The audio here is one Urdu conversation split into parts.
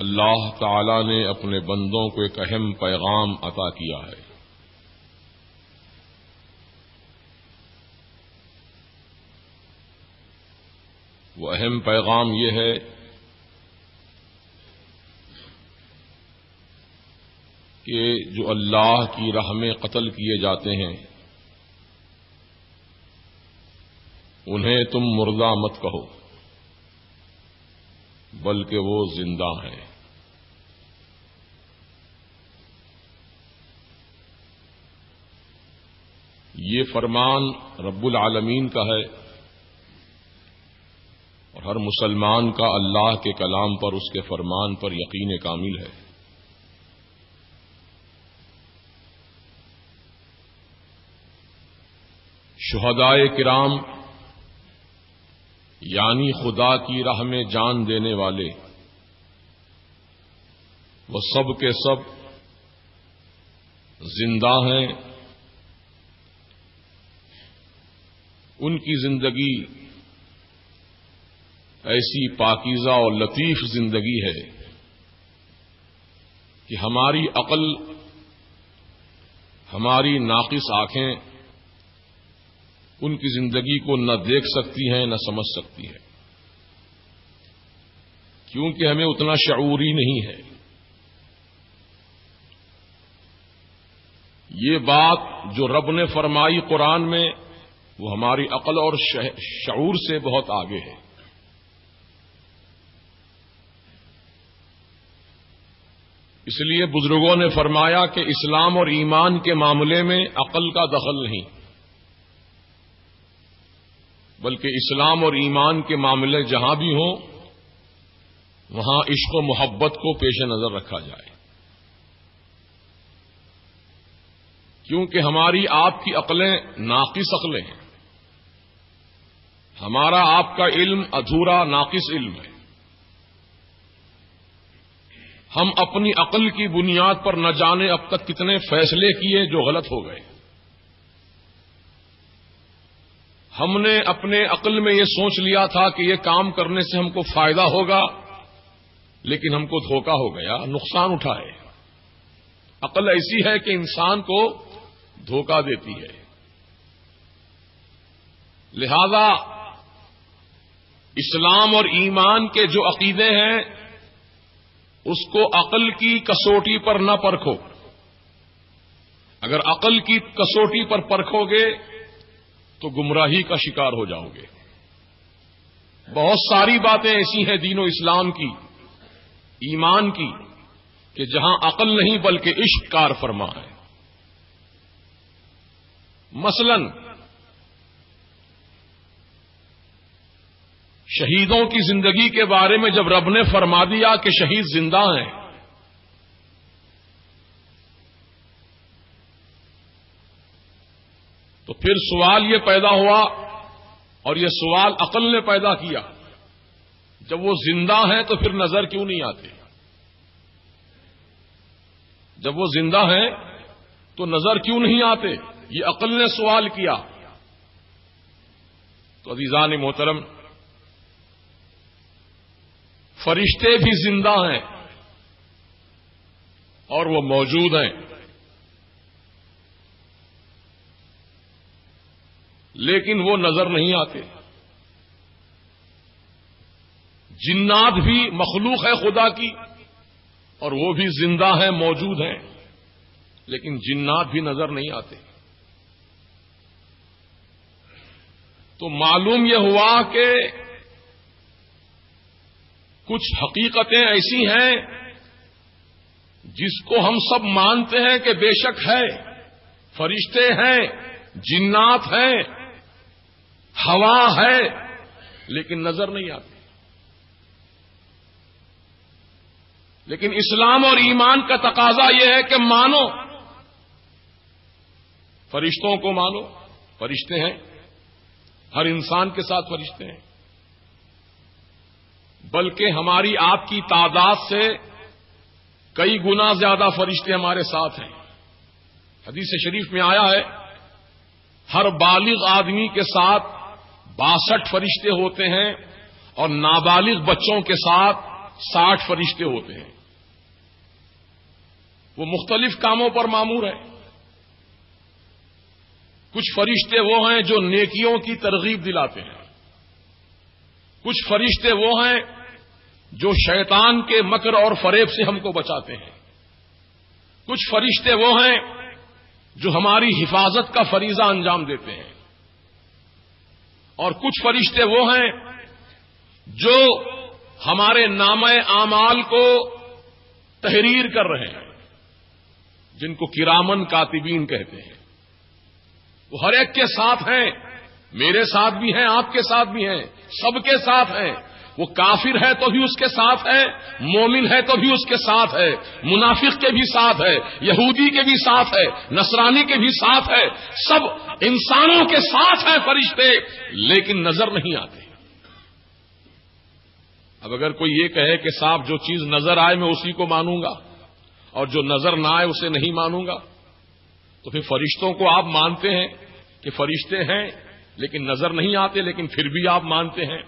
اللہ تعالی نے اپنے بندوں کو ایک اہم پیغام عطا کیا ہے۔ وہ اہم پیغام یہ ہے کہ جو اللہ کی راہ میں قتل کیے جاتے ہیں انہیں تم مردہ مت کہو بلکہ وہ زندہ ہیں۔ یہ فرمان رب العالمین کا ہے اور ہر مسلمان کا اللہ کے کلام پر، اس کے فرمان پر یقین کامل ہے۔ شہدائے کرام یعنی خدا کی راہ میں جان دینے والے، وہ سب کے سب زندہ ہیں۔ ان کی زندگی ایسی پاکیزہ اور لطیف زندگی ہے کہ ہماری عقل، ہماری ناقص آنکھیں ان کی زندگی کو نہ دیکھ سکتی ہیں نہ سمجھ سکتی ہیں، کیونکہ ہمیں اتنا شعور ہی نہیں ہے۔ یہ بات جو رب نے فرمائی قرآن میں وہ ہماری عقل اور شعور سے بہت آگے ہے۔ اس لیے بزرگوں نے فرمایا کہ اسلام اور ایمان کے معاملے میں عقل کا دخل نہیں، بلکہ اسلام اور ایمان کے معاملے جہاں بھی ہوں وہاں عشق و محبت کو پیش نظر رکھا جائے، کیونکہ ہماری آپ کی عقلیں ناقص عقلیں ہیں، ہمارا آپ کا علم ادھورا ناقص علم ہے۔ ہم اپنی عقل کی بنیاد پر نہ جانے اب تک کتنے فیصلے کیے جو غلط ہو گئے۔ ہم نے اپنے عقل میں یہ سوچ لیا تھا کہ یہ کام کرنے سے ہم کو فائدہ ہوگا، لیکن ہم کو دھوکہ ہو گیا، نقصان اٹھائے۔ عقل ایسی ہے کہ انسان کو دھوکہ دیتی ہے۔ لہذا اسلام اور ایمان کے جو عقیدے ہیں اس کو عقل کی کسوٹی پر نہ پرکھو۔ اگر عقل کی کسوٹی پر پرکھو گے تو گمراہی کا شکار ہو جاؤ گے۔ بہت ساری باتیں ایسی ہیں دین و اسلام کی، ایمان کی، کہ جہاں عقل نہیں بلکہ عشق کار فرما ہے۔ مثلا شہیدوں کی زندگی کے بارے میں جب رب نے فرما دیا کہ شہید زندہ ہیں، تو پھر سوال یہ پیدا ہوا، اور یہ سوال عقل نے پیدا کیا، جب وہ زندہ ہیں تو پھر نظر کیوں نہیں آتے؟ جب وہ زندہ ہیں تو نظر کیوں نہیں آتے؟ یہ عقل نے سوال کیا۔ تو عزیزان محترم، فرشتے بھی زندہ ہیں اور وہ موجود ہیں، لیکن وہ نظر نہیں آتے۔ جنات بھی مخلوق ہے خدا کی اور وہ بھی زندہ ہیں، موجود ہیں، لیکن جنات بھی نظر نہیں آتے۔ تو معلوم یہ ہوا کہ کچھ حقیقتیں ایسی ہیں جس کو ہم سب مانتے ہیں کہ بے شک ہے، فرشتے ہیں، جنات ہیں، ہوا ہے، لیکن نظر نہیں آتی۔ لیکن اسلام اور ایمان کا تقاضا یہ ہے کہ مانو، فرشتوں کو مانو، فرشتے ہیں، ہر انسان کے ساتھ فرشتے ہیں، بلکہ ہماری آپ کی تعداد سے کئی گنا زیادہ فرشتے ہمارے ساتھ ہیں۔ حدیث شریف میں آیا ہے ہر بالغ آدمی کے ساتھ 62 فرشتے ہوتے ہیں اور نابالغ بچوں کے ساتھ 60 فرشتے ہوتے ہیں. وہ مختلف کاموں پر مامور ہیں. کچھ فرشتے وہ ہیں جو نیکیوں کی ترغیب دلاتے ہیں. کچھ فرشتے وہ ہیں جو شیطان کے مکر اور فریب سے ہم کو بچاتے ہیں. کچھ فرشتے وہ ہیں جو ہماری حفاظت کا فریضہ انجام دیتے ہیں. اور کچھ فرشتے وہ ہیں جو ہمارے نامہ اعمال کو تحریر کر رہے ہیں، جن کو کرامن کاتبین کہتے ہیں. وہ ہر ایک کے ساتھ ہیں، میرے ساتھ بھی ہیں، آپ کے ساتھ بھی ہیں، سب کے ساتھ ہیں. وہ کافر ہے تو بھی اس کے ساتھ ہے، مومن ہے تو بھی اس کے ساتھ ہے، منافق کے بھی ساتھ ہے، یہودی کے بھی ساتھ ہے، نصرانی کے بھی ساتھ ہے. سب انسانوں کے ساتھ ہیں فرشتے، لیکن نظر نہیں آتے. اب اگر کوئی یہ کہے کہ صاحب جو چیز نظر آئے میں اسی کو مانوں گا اور جو نظر نہ آئے اسے نہیں مانوں گا، تو پھر فرشتوں کو آپ مانتے ہیں کہ فرشتے ہیں لیکن نظر نہیں آتے، لیکن پھر بھی آپ مانتے ہیں.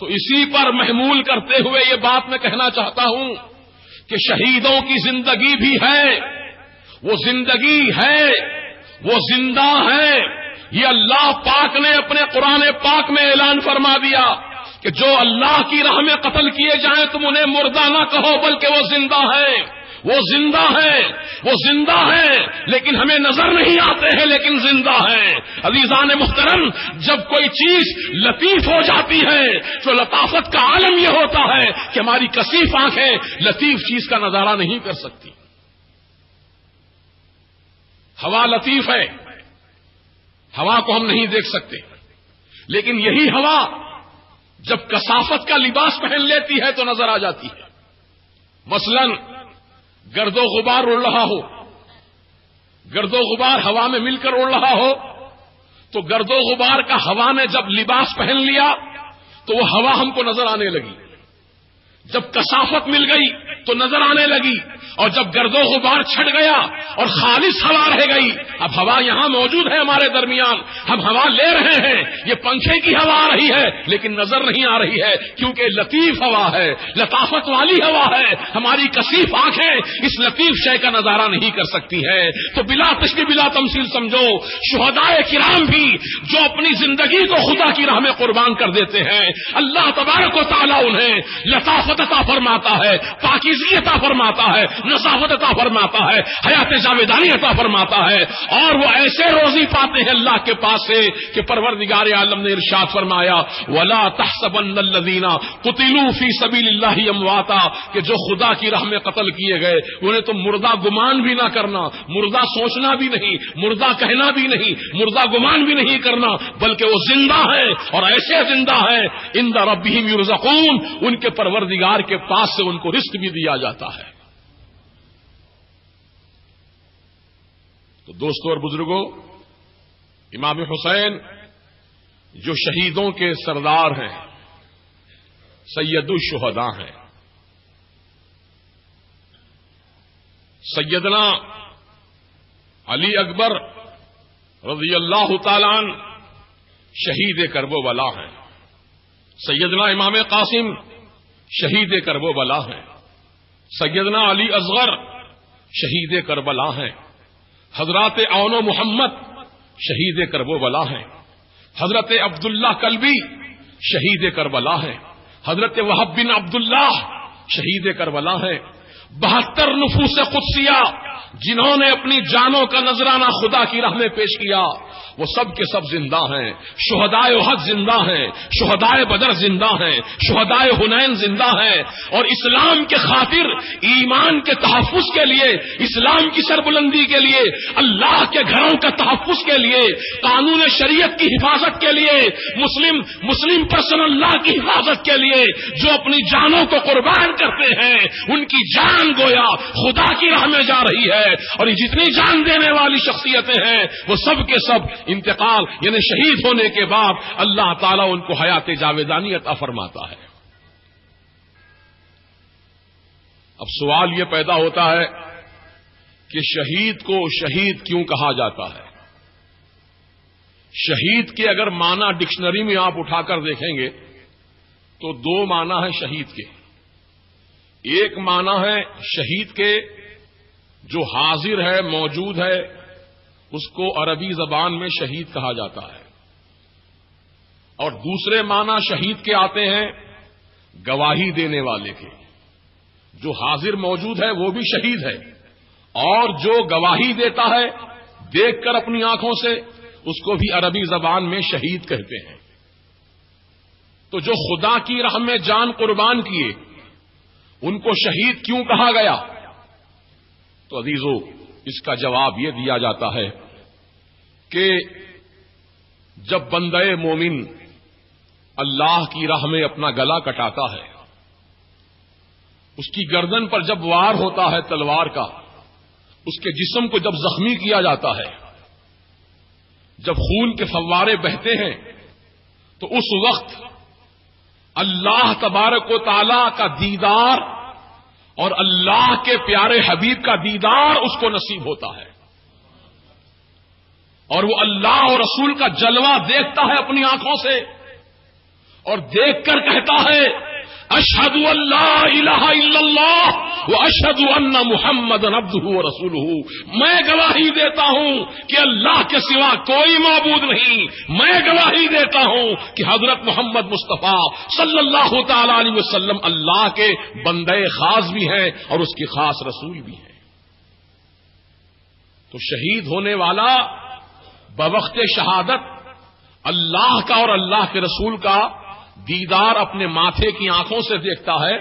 تو اسی پر محمول کرتے ہوئے یہ بات میں کہنا چاہتا ہوں کہ شہیدوں کی زندگی بھی ہے، وہ زندگی ہے، وہ زندہ ہے. یہ اللہ پاک نے اپنے قرآن پاک میں اعلان فرما دیا کہ جو اللہ کی راہ میں قتل کیے جائیں تم انہیں مردہ نہ کہو بلکہ وہ زندہ ہے. وہ زندہ ہے، وہ زندہ ہے، لیکن ہمیں نظر نہیں آتے ہیں لیکن زندہ ہے. عزیزان محترم، جب کوئی چیز لطیف ہو جاتی ہے تو لطافت کا عالم یہ ہوتا ہے کہ ہماری کثیف آنکھیں لطیف چیز کا نظارہ نہیں کر سکتی. ہوا لطیف ہے، ہوا کو ہم نہیں دیکھ سکتے، لیکن یہی ہوا جب کثافت کا لباس پہن لیتی ہے تو نظر آ جاتی ہے. مثلاً گرد و غبار اڑ رہا ہو، گرد و غبار ہوا میں مل کر اڑ رہا ہو، تو گرد و غبار کا ہوا نے جب لباس پہن لیا تو وہ ہوا ہم کو نظر آنے لگی. جب کثافت مل گئی تو نظر آنے لگی، اور جب گرد و غبار چھٹ گیا اور خالص ہوا رہ گئی. اب ہوا یہاں موجود ہے ہمارے درمیان، ہم ہوا لے رہے ہیں، یہ پنکھے کی ہوا آ رہی ہے لیکن نظر نہیں آ رہی ہے کیونکہ لطیف ہوا ہے، لطافت والی ہوا ہے. ہماری کثیف آنکھیں اس لطیف شے کا نظارہ نہیں کر سکتی ہے. تو بلا تشبیہ بلا تمثیل سمجھو، شہدائے کرام بھی جو اپنی زندگی کو خدا کی راہ میں قربان کر دیتے ہیں، اللہ تبارک و تعالیٰ انہیں لطافت عطا فرماتا ہے، پاکیزگی عطا فرماتا ہے، نظافت عطا فرماتا ہے، حیات جاویدانی عطا فرماتا ہے. اور وہ ایسے روزی پاتے ہیں اللہ کے پاس سے کہ پروردگار عالم نے ارشاد فرمایا وَلَا تَحْسَبَنَّ الَّذِينَ قُتِلُوا فِي سَبِيلِ اللَّهِ أَمْوَاتًا، کہ جو خدا کی راہ میں قتل کیے گئے انہیں تو مردہ گمان بھی نہ کرنا، مردہ سوچنا بھی نہیں، مردہ کہنا بھی نہیں، مردہ گمان بھی نہیں کرنا، بلکہ وہ زندہ ہے اور ایسے زندہ ہے عند ربهم يرزقون، ان کے پروردگار کے پاس سے ان کو رزق بھی دیا جاتا ہے. تو دوستو اور بزرگوں، امام حسین جو شہیدوں کے سردار ہیں، سید الشہداء ہیں، سیدنا علی اکبر رضی اللہ تعالی عنہ شہید کربلا ہیں، سیدنا امام قاسم شہید کربلا ہیں، سیدنا علی اصغر شہید کربلا ہیں، حضرات اون و محمد شہید کربلا ہیں، حضرت عبداللہ کلبی شہید کربلا ہیں، حضرت وہب بن عبداللہ شہید کربلا ہیں. 72 نفوس قدسیہ جنہوں نے اپنی جانوں کا نذرانہ خدا کی راہ میں پیش کیا، وہ سب کے سب زندہ ہیں. شہدائے احد زندہ ہیں، شہدائے بدر زندہ ہیں، شہدائے حنین زندہ ہیں. اور اسلام کے خاطر، ایمان کے تحفظ کے لیے، اسلام کی سربلندی کے لیے، اللہ کے گھروں کا تحفظ کے لیے، قانون شریعت کی حفاظت کے لیے، مسلم پرسنل لا کی حفاظت کے لیے جو اپنی جانوں کو قربان کرتے ہیں، ان کی جان گویا خدا کی راہ میں جا رہی ہے. اور یہ جتنی جان دینے والی شخصیتیں ہیں وہ سب کے سب انتقال یعنی شہید ہونے کے بعد اللہ تعالیٰ ان کو حیات جاویدانی عطا فرماتا ہے. اب سوال یہ پیدا ہوتا ہے کہ شہید کو شہید کیوں کہا جاتا ہے؟ شہید کے اگر معنی ڈکشنری میں آپ اٹھا کر دیکھیں گے تو 2 معنی ہیں شہید کے. ایک معنی ہے شہید کے جو حاضر ہے موجود ہے اس کو عربی زبان میں شہید کہا جاتا ہے، اور دوسرے معنی شہید کے آتے ہیں گواہی دینے والے کے۔ جو حاضر موجود ہے وہ بھی شہید ہے، اور جو گواہی دیتا ہے دیکھ کر اپنی آنکھوں سے اس کو بھی عربی زبان میں شہید کہتے ہیں۔ تو جو خدا کی راہ میں جان قربان کیے ان کو شہید کیوں کہا گیا؟ تو عزیزو اس کا جواب یہ دیا جاتا ہے کہ جب بندہ مومن اللہ کی راہ میں اپنا گلا کٹاتا ہے، اس کی گردن پر جب وار ہوتا ہے تلوار کا، اس کے جسم کو جب زخمی کیا جاتا ہے، جب خون کے فوارے بہتے ہیں، تو اس وقت اللہ تبارک و تعالی کا دیدار اور اللہ کے پیارے حبیب کا دیدار اس کو نصیب ہوتا ہے، اور وہ اللہ اور رسول کا جلوہ دیکھتا ہے اپنی آنکھوں سے، اور دیکھ کر کہتا ہے اشہد ان لا الہ الا اللہ واشہد ان محمدا عبدہ ورسولہ، میں گواہی دیتا ہوں کہ اللہ کے سوا کوئی معبود نہیں، میں گواہی دیتا ہوں کہ حضرت محمد مصطفیٰ صلی اللہ تعالی علیہ وسلم اللہ کے بندے خاص بھی ہیں اور اس کی خاص رسول بھی ہیں۔ تو شہید ہونے والا بوقت شہادت اللہ کا اور اللہ کے رسول کا دیدار اپنے ماتھے کی آنکھوں سے دیکھتا ہے،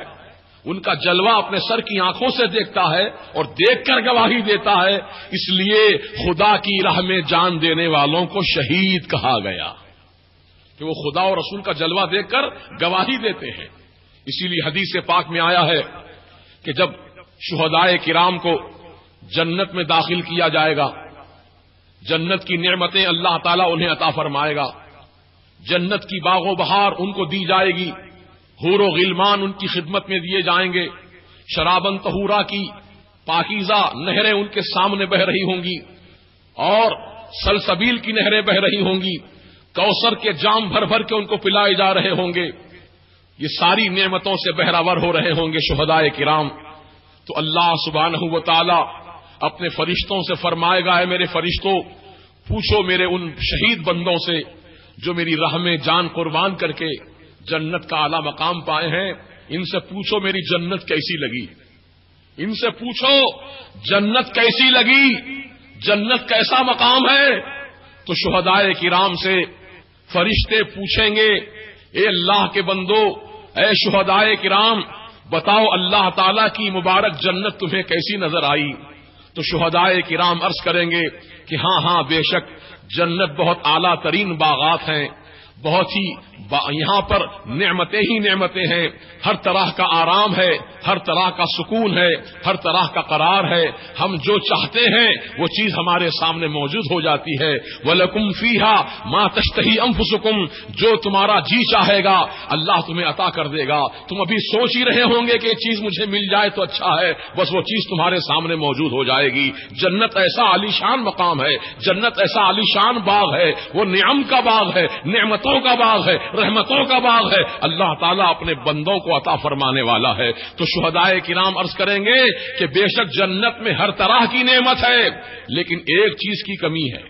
ان کا جلوہ اپنے سر کی آنکھوں سے دیکھتا ہے اور دیکھ کر گواہی دیتا ہے۔ اس لیے خدا کی راہ میں جان دینے والوں کو شہید کہا گیا کہ وہ خدا اور رسول کا جلوہ دیکھ کر گواہی دیتے ہیں۔ اسی لیے حدیث پاک میں آیا ہے کہ جب شہدائے کرام کو جنت میں داخل کیا جائے گا، جنت کی نعمتیں اللہ تعالیٰ انہیں عطا فرمائے گا، جنت کی باغ و بہار ان کو دی جائے گی، حور و غلمان ان کی خدمت میں دیے جائیں گے، شرابن طہورا کی پاکیزہ نہریں ان کے سامنے بہ رہی ہوں گی، اور سلسبیل کی نہریں بہ رہی ہوں گی، کوثر کے جام بھر بھر کے ان کو پلائے جا رہے ہوں گے، یہ ساری نعمتوں سے بہراور ہو رہے ہوں گے شہدائے کرام۔ تو اللہ سبحانہ و تعالی اپنے فرشتوں سے فرمائے گا، اے میرے فرشتوں پوچھو میرے ان شہید بندوں سے جو میری راہ میں جان قربان کر کے جنت کا اعلی مقام پائے ہیں، ان سے پوچھو میری جنت کیسی لگی، ان سے پوچھو جنت کیسی لگی، جنت کیسا مقام ہے۔ تو شہدائے کرام سے فرشتے پوچھیں گے، اے اللہ کے بندو، اے شہدائے کرام بتاؤ اللہ تعالی کی مبارک جنت تمہیں کیسی نظر آئی؟ تو شہدائے کرام عرض کریں گے کہ ہاں ہاں بے شک جنت بہت اعلیٰ ترین باغات ہیں، بہت ہی یہاں پر نعمتیں ہی نعمتیں ہیں، ہر طرح کا آرام ہے، ہر طرح کا سکون ہے، ہر طرح کا قرار ہے، ہم جو چاہتے ہیں وہ چیز ہمارے سامنے موجود ہو جاتی ہے۔ وَلَكُمْ فِيهَا مَا تَشْتَهِي أَنفُسُكُمْ، جو تمہارا جی چاہے گا اللہ تمہیں عطا کر دے گا۔ تم ابھی سوچ ہی رہے ہوں گے کہ یہ چیز مجھے مل جائے تو اچھا ہے، بس وہ چیز تمہارے سامنے موجود ہو جائے گی۔ جنت ایسا عالیشان مقام ہے، جنت ایسا عالیشان باغ ہے، وہ نعم کا باغ ہے، نعمتوں کا باغ ہے، رحمتوں کا باغ ہے، اللہ تعالیٰ اپنے بندوں کو عطا فرمانے والا ہے۔ تو شہدائے کرام عرض کریں گے کہ بے شک جنت میں ہر طرح کی نعمت ہے، لیکن ایک چیز کی کمی ہے۔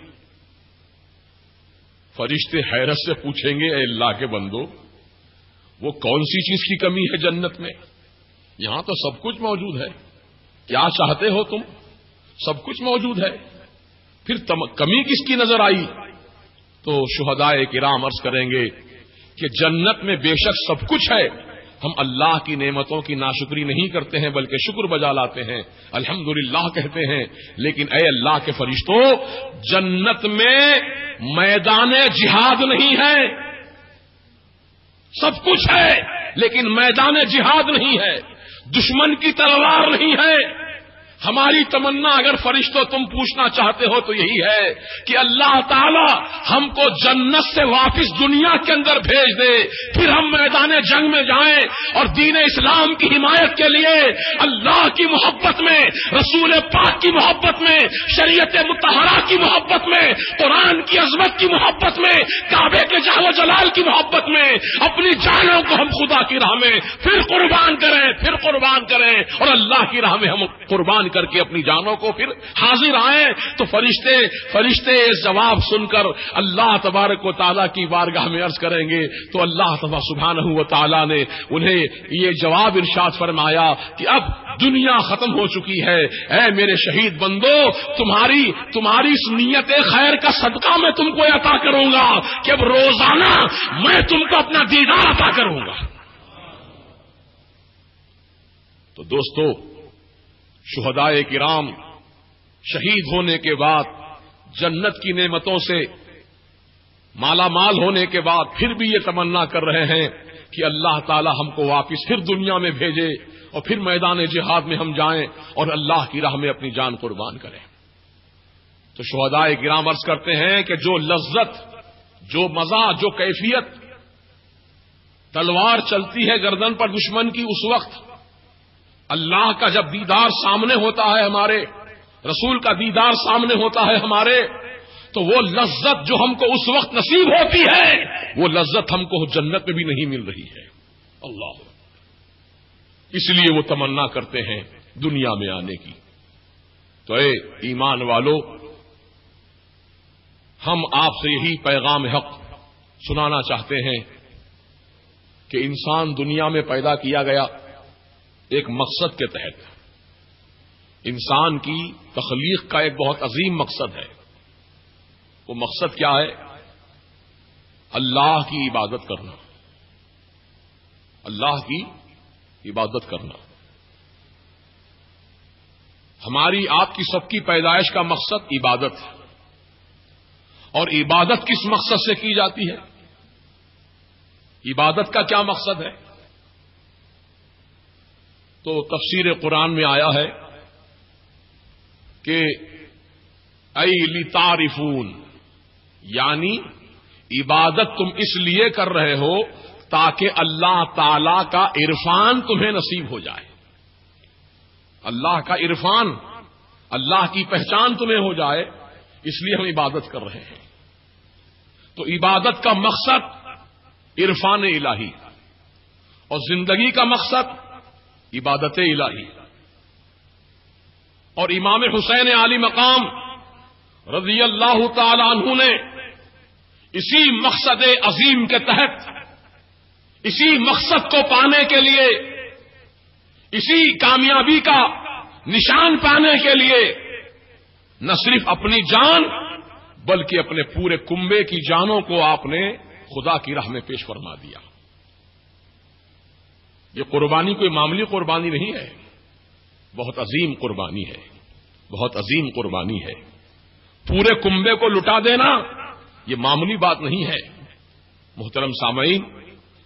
فرشتے حیرت سے پوچھیں گے، اے اللہ کے بندو وہ کون سی چیز کی کمی ہے جنت میں؟ یہاں تو سب کچھ موجود ہے، کیا چاہتے ہو تم؟ سب کچھ موجود ہے، پھر کمی کس کی نظر آئی؟ تو شہدائے کرام عرض کریں گے کہ جنت میں بے شک سب کچھ ہے، ہم اللہ کی نعمتوں کی ناشکری نہیں کرتے ہیں بلکہ شکر بجا لاتے ہیں، الحمدللہ کہتے ہیں۔ لیکن اے اللہ کے فرشتوں، جنت میں میدان جہاد نہیں ہے، سب کچھ ہے لیکن میدان جہاد نہیں ہے، دشمن کی تلوار نہیں ہے، ہماری تمنا اگر فرشتوں تم پوچھنا چاہتے ہو تو یہی ہے کہ اللہ تعالی ہم کو جنت سے واپس دنیا کے اندر بھیج دے، پھر ہم میدان جنگ میں جائیں اور دین اسلام کی حمایت کے لیے اللہ کی محبت میں، رسول پاک کی محبت میں، شریعت مطہرہ کی محبت میں، قرآن کی عظمت کی محبت میں، کعبے کے جلال و جلال کی محبت میں اپنی جانوں کو ہم خدا کی راہ میں پھر قربان کریں اور اللہ کی راہ میں ہم قربان کر کے اپنی جانوں کو پھر حاضر آئیں، تو فرشتے اس جواب سن کر اللہ تبارک و تعالیٰ کی بارگاہ میں عرض کریں گے، تو اللہ تبارک سبحانہ و تعالیٰ نے انہیں یہ جواب ارشاد فرمایا کہ اب دنیا ختم ہو چکی ہے، اے میرے شہید بندو، تمہاری اس نیت خیر کا صدقہ میں تم کو عطا کروں گا کہ اب روزانہ میں تم کو اپنا دیدار عطا کروں گا۔ تو دوستو، شہدائے کرام شہید ہونے کے بعد جنت کی نعمتوں سے مالا مال ہونے کے بعد پھر بھی یہ تمنا کر رہے ہیں کہ اللہ تعالی ہم کو واپس پھر دنیا میں بھیجے اور پھر میدان جہاد میں ہم جائیں اور اللہ کی راہ میں اپنی جان قربان کریں۔ تو شہدائے کرام عرض کرتے ہیں کہ جو لذت، جو مزہ، جو کیفیت تلوار چلتی ہے گردن پر دشمن کی، اس وقت اللہ کا جب دیدار سامنے ہوتا ہے، ہمارے رسول کا دیدار سامنے ہوتا ہے ہمارے، تو وہ لذت جو ہم کو اس وقت نصیب ہوتی ہے، وہ لذت ہم کو جنت میں بھی نہیں مل رہی ہے۔ اللہ، اس لیے وہ تمنا کرتے ہیں دنیا میں آنے کی۔ تو اے ایمان والو، ہم آپ سے یہی پیغام حق سنانا چاہتے ہیں کہ انسان دنیا میں پیدا کیا گیا ایک مقصد کے تحت۔ انسان کی تخلیق کا ایک بہت عظیم مقصد ہے۔ وہ مقصد کیا ہے؟ اللہ کی عبادت کرنا، اللہ کی عبادت کرنا۔ ہماری آپ کی سب کی پیدائش کا مقصد عبادت ہے، اور عبادت کس مقصد سے کی جاتی ہے؟ عبادت کا کیا مقصد ہے؟ تو تفسیر قرآن میں آیا ہے کہ اے لتعرفون، یعنی عبادت تم اس لیے کر رہے ہو تاکہ اللہ تعالی کا عرفان تمہیں نصیب ہو جائے، اللہ کا عرفان، اللہ کی پہچان تمہیں ہو جائے، اس لیے ہم عبادت کر رہے ہیں۔ تو عبادت کا مقصد عرفان الہی، اور زندگی کا مقصد عبادت الہی۔ اور امام حسین علی مقام رضی اللہ تعالی عنہ نے اسی مقصد عظیم کے تحت، اسی مقصد کو پانے کے لیے، اسی کامیابی کا نشان پانے کے لیے نہ صرف اپنی جان بلکہ اپنے پورے کنبے کی جانوں کو آپ نے خدا کی راہ میں پیش فرما دیا۔ یہ قربانی کوئی معمولی قربانی نہیں ہے، بہت عظیم قربانی ہے، بہت عظیم قربانی ہے۔ پورے کنبے کو لٹا دینا یہ معمولی بات نہیں ہے۔ محترم سامعین،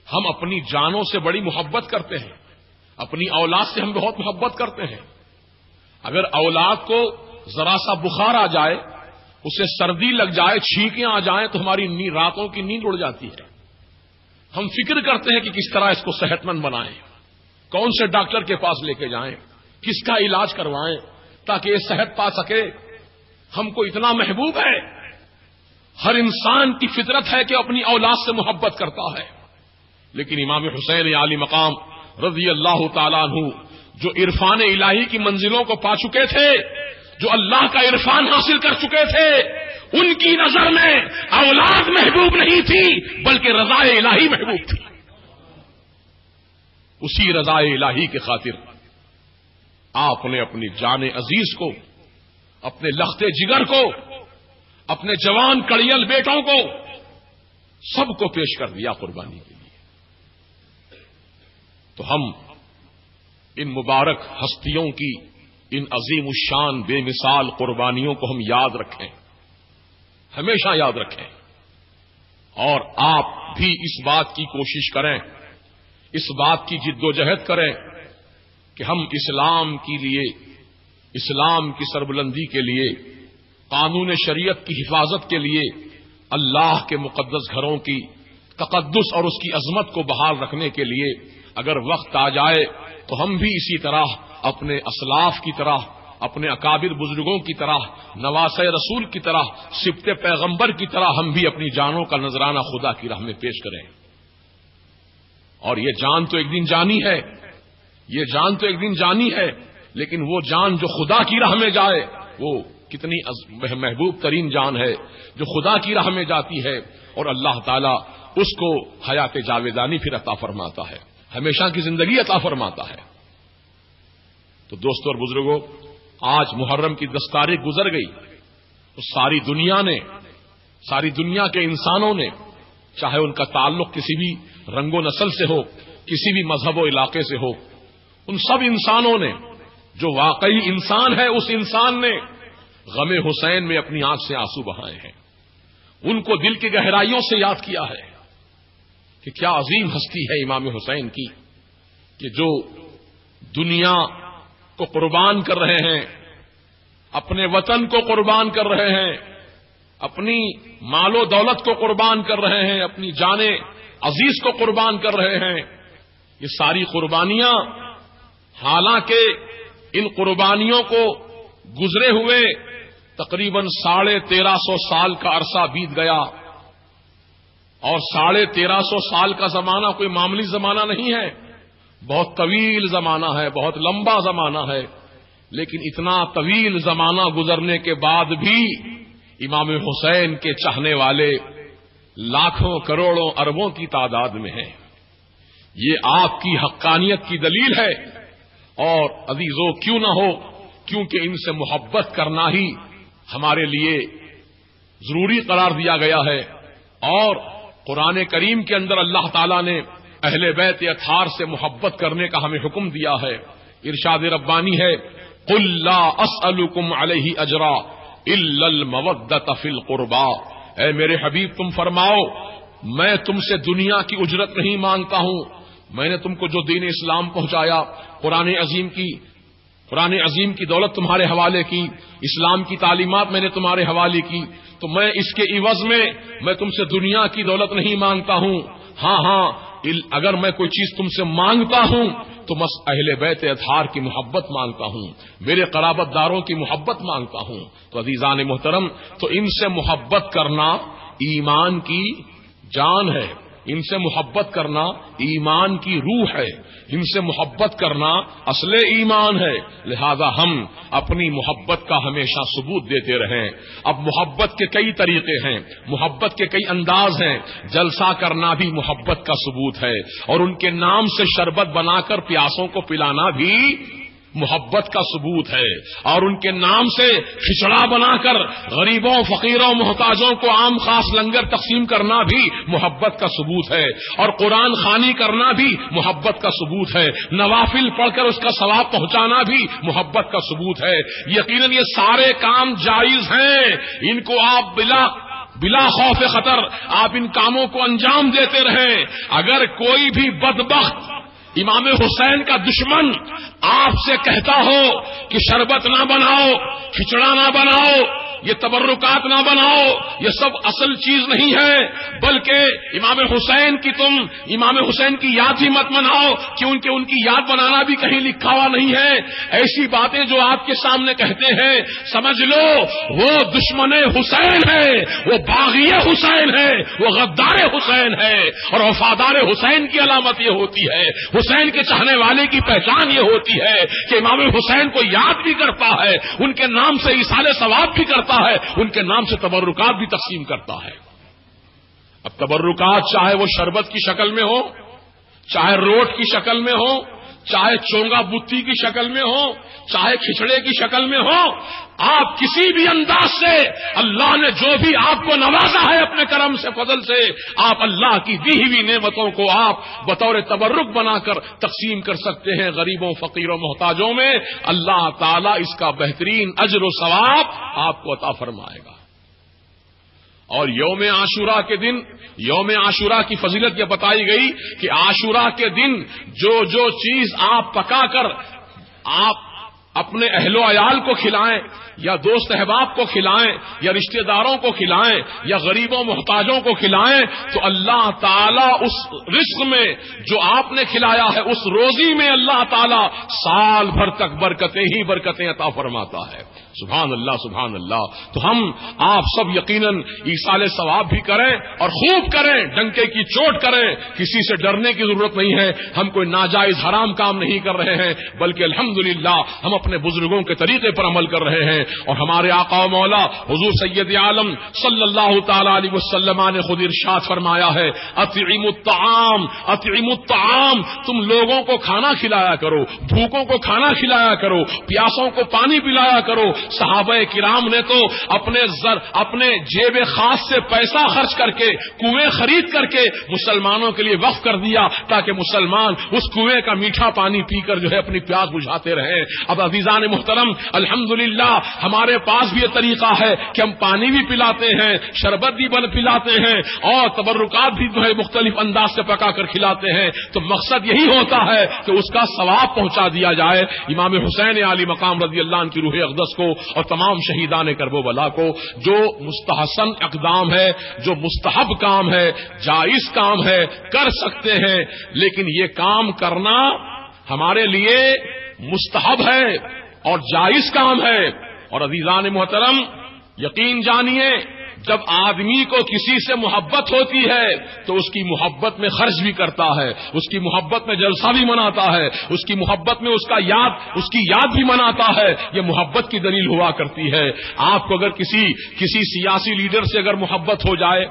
ہم اپنی جانوں سے بڑی محبت کرتے ہیں، اپنی اولاد سے ہم بہت محبت کرتے ہیں۔ اگر اولاد کو ذرا سا بخار آ جائے، اسے سردی لگ جائے، چھینکیں آ جائیں تو ہماری راتوں کی نیند اڑ جاتی ہے۔ ہم فکر کرتے ہیں کہ کس طرح اس کو صحت مند بنائیں، کون سے ڈاکٹر کے پاس لے کے جائیں، کس کا علاج کروائیں تاکہ یہ صحت پا سکے۔ ہم کو اتنا محبوب ہے۔ ہر انسان کی فطرت ہے کہ اپنی اولاد سے محبت کرتا ہے، لیکن امام حسین علی مقام رضی اللہ تعالیٰ عنہ جو عرفان الہی کی منزلوں کو پا چکے تھے، جو اللہ کا عرفان حاصل کر چکے تھے، ان کی نظر میں اولاد محبوب نہیں تھی بلکہ رضا الہی محبوب تھی۔ اسی رضا الہی کی خاطر آپ نے اپنی جان عزیز کو، اپنے لخت جگر کو، اپنے جوان کڑیل بیٹوں کو، سب کو پیش کر دیا قربانی کے لیے۔ تو ہم ان مبارک ہستیوں کی ان عظیم الشان بے مثال قربانیوں کو ہم یاد رکھیں، ہمیشہ یاد رکھیں، اور آپ بھی اس بات کی کوشش کریں، اس بات کی جد و جہد کریں کہ ہم اسلام کے لیے اسلام کی سربلندی کے لیے، قانون شریعت کی حفاظت کے لیے، اللہ کے مقدس گھروں کی تقدس اور اس کی عظمت کو بحال رکھنے کے لیے اگر وقت آ جائے تو ہم بھی اسی طرح اپنے اسلاف کی طرح، اپنے اکابر بزرگوں کی طرح، نواسۂ رسول کی طرح، سبط پیغمبر کی طرح ہم بھی اپنی جانوں کا نذرانہ خدا کی راہ میں پیش کریں۔ اور یہ جان تو ایک دن جانی ہے، یہ جان تو ایک دن جانی ہے، لیکن وہ جان جو خدا کی راہ میں جائے وہ کتنی محبوب ترین جان ہے جو خدا کی راہ میں جاتی ہے، اور اللہ تعالیٰ اس کو حیات جاویدانی پھر عطا فرماتا ہے، ہمیشہ کی زندگی عطا فرماتا ہے۔ تو دوستو اور بزرگوں، آج محرم کی 10 تاریخ گزر گئی تو ساری دنیا نے، ساری دنیا کے انسانوں نے، چاہے ان کا تعلق کسی بھی رنگ و نسل سے ہو، کسی بھی مذہب و علاقے سے ہو، ان سب انسانوں نے، جو واقعی انسان ہے اس انسان نے غم حسین میں اپنی آنکھ سے آنسو بہائے ہیں، ان کو دل کی گہرائیوں سے یاد کیا ہے کہ کیا عظیم ہستی ہے امام حسین کی، کہ جو دنیا کو قربان کر رہے ہیں، اپنے وطن کو قربان کر رہے ہیں، اپنی مال و دولت کو قربان کر رہے ہیں، اپنی جان عزیز کو قربان کر رہے ہیں۔ یہ ساری قربانیاں، حالانکہ ان قربانیوں کو گزرے ہوئے تقریباً 1350 سال کا عرصہ بیت گیا، اور 1350 سال کا زمانہ کوئی معمولی زمانہ نہیں ہے، بہت طویل زمانہ ہے، بہت لمبا زمانہ ہے، لیکن اتنا طویل زمانہ گزرنے کے بعد بھی امام حسین کے چاہنے والے لاکھوں کروڑوں اربوں کی تعداد میں ہیں۔ یہ آپ کی حقانیت کی دلیل ہے، اور عزیزو کیوں نہ ہو، کیونکہ ان سے محبت کرنا ہی ہمارے لیے ضروری قرار دیا گیا ہے، اور قرآن کریم کے اندر اللہ تعالیٰ نے اہل بیت اطہار سے محبت کرنے کا ہمیں حکم دیا ہے۔ ارشاد ربانی ہے، قل لا اسألکم علیہ اجرا الا المودۃ فی القربا، اے میرے حبیب تم فرماؤ میں تم سے دنیا کی اجرت نہیں مانگتا ہوں، میں نے تم کو جو دین اسلام پہنچایا، قرآن عظیم کی دولت تمہارے حوالے کی، اسلام کی تعلیمات میں نے تمہارے حوالے کی، تو میں اس کے عوض میں تم سے دنیا کی دولت نہیں مانگتا ہوں۔ ہاں اگر میں کوئی چیز تم سے مانگتا ہوں تو بس اہل بیت اطہار کی محبت مانگتا ہوں، میرے قرابت داروں کی محبت مانگتا ہوں۔ تو عزیزان محترم، تو ان سے محبت کرنا ایمان کی جان ہے، ان سے محبت کرنا ایمان کی روح ہے، ان سے محبت کرنا اصل ایمان ہے، لہذا ہم اپنی محبت کا ہمیشہ ثبوت دیتے رہیں۔ اب محبت کے کئی طریقے ہیں، محبت کے کئی انداز ہیں، جلسہ کرنا بھی محبت کا ثبوت ہے، اور ان کے نام سے شربت بنا کر پیاسوں کو پلانا بھی محبت کا ثبوت ہے، اور ان کے نام سے کھچڑا بنا کر غریبوں، فقیروں، محتاجوں کو عام خاص لنگر تقسیم کرنا بھی محبت کا ثبوت ہے، اور قرآن خوانی کرنا بھی محبت کا ثبوت ہے، نوافل پڑھ کر اس کا ثواب پہنچانا بھی محبت کا ثبوت ہے۔ یقیناً یہ سارے کام جائز ہیں، ان کو آپ بلا خوف خطر آپ ان کاموں کو انجام دیتے رہیں۔ اگر کوئی بھی بدبخت امام حسین کا دشمن آپ سے کہتا ہو کہ شربت نہ بناؤ، کھچڑا نہ بناؤ، یہ تبرکات نہ بناؤ، یہ سب اصل چیز نہیں ہے، بلکہ امام حسین کی یاد ہی مت مناؤ، کیونکہ ان کی یاد بنانا بھی کہیں لکھا ہوا نہیں ہے، ایسی باتیں جو آپ کے سامنے کہتے ہیں سمجھ لو وہ دشمن حسین ہے، وہ باغی حسین ہے، وہ غدار حسین ہے، اور وفادار حسین کی علامت یہ ہوتی ہے، حسین کے چاہنے والے کی پہچان یہ ہوتی ہے کہ امام حسین کو یاد بھی کرتا ہے، ان کے نام سے ایصال ثواب بھی کرتا ہے، ان کے نام سے تبرکات بھی تقسیم کرتا ہے۔ اب تبرکات چاہے وہ شربت کی شکل میں ہو، چاہے روٹ کی شکل میں ہو، چاہے چونگا بتی کی شکل میں ہو، چاہے کھچڑے کی شکل میں ہو، آپ کسی بھی انداز سے اللہ نے جو بھی آپ کو نوازا ہے اپنے کرم سے، فضل سے، آپ اللہ کی دی ہوئی نعمتوں کو آپ بطور تبرک بنا کر تقسیم کر سکتے ہیں غریبوں، فقیروں، محتاجوں میں، اللہ تعالیٰ اس کا بہترین اجر و ثواب آپ کو عطا فرمائے گا۔ اور یوم عاشورہ کے دن، یوم عاشورہ کی فضیلت یہ بتائی گئی کہ عاشورہ کے دن جو چیز آپ پکا کر آپ اپنے اہل و عیال کو کھلائیں یا دوست احباب کو کھلائیں یا رشتہ داروں کو کھلائیں یا غریبوں محتاجوں کو کھلائیں تو اللہ تعالیٰ اس رزق میں جو آپ نے کھلایا ہے اس روزی میں اللہ تعالیٰ سال بھر تک برکتیں ہی برکتیں عطا فرماتا ہے. سبحان اللہ سبحان اللہ. تو ہم آپ سب یقیناً ایصال ثواب بھی کریں اور خوب کریں, ڈنکے کی چوٹ کریں. کسی سے ڈرنے کی ضرورت نہیں ہے. ہم کوئی ناجائز حرام کام نہیں کر رہے ہیں بلکہ الحمدللہ ہم اپنے بزرگوں کے طریقے پر عمل کر رہے ہیں. اور ہمارے آقا و مولا حضور سید عالم صلی اللہ تعالی علیہ وسلم نے خود ارشاد فرمایا ہے اطعموا الطعام اطعموا الطعام, تم لوگوں کو کھانا کھلایا کرو, بھوکوں کو کھانا کھلایا کرو, پیاسوں کو پانی پلایا کرو. صحابہ کرام نے تو اپنے جیب خاص سے پیسہ خرچ کر کے کنویں خرید کر کے مسلمانوں کے لیے وقف کر دیا تاکہ مسلمان اس کنویں کا میٹھا پانی پی کر جو ہے اپنی پیاس بجھاتے رہیں. اب عزیزان محترم الحمدللہ ہمارے پاس بھی یہ طریقہ ہے کہ ہم پانی بھی پلاتے ہیں, شربت بھی پلاتے ہیں اور تبرکات بھی جو ہے مختلف انداز سے پکا کر کھلاتے ہیں. تو مقصد یہی ہوتا ہے کہ اس کا ثواب پہنچا دیا جائے امام حسین علی مقام رضی اللہ عنہ کی روح اقدس کو اور تمام شہیدان کربلا کو. جو مستحسن اقدام ہے, جو مستحب کام ہے, جائز کام ہے, کر سکتے ہیں, لیکن یہ کام کرنا ہمارے لیے مستحب ہے اور جائز کام ہے. اور عزیزان محترم یقین جانیے جب آدمی کو کسی سے محبت ہوتی ہے تو اس کی محبت میں خرچ بھی کرتا ہے, اس کی محبت میں جلسہ بھی مناتا ہے, اس کی محبت میں اس کی یاد بھی مناتا ہے. یہ محبت کی دلیل ہوا کرتی ہے. آپ کو اگر کسی سیاسی لیڈر سے اگر محبت ہو جائے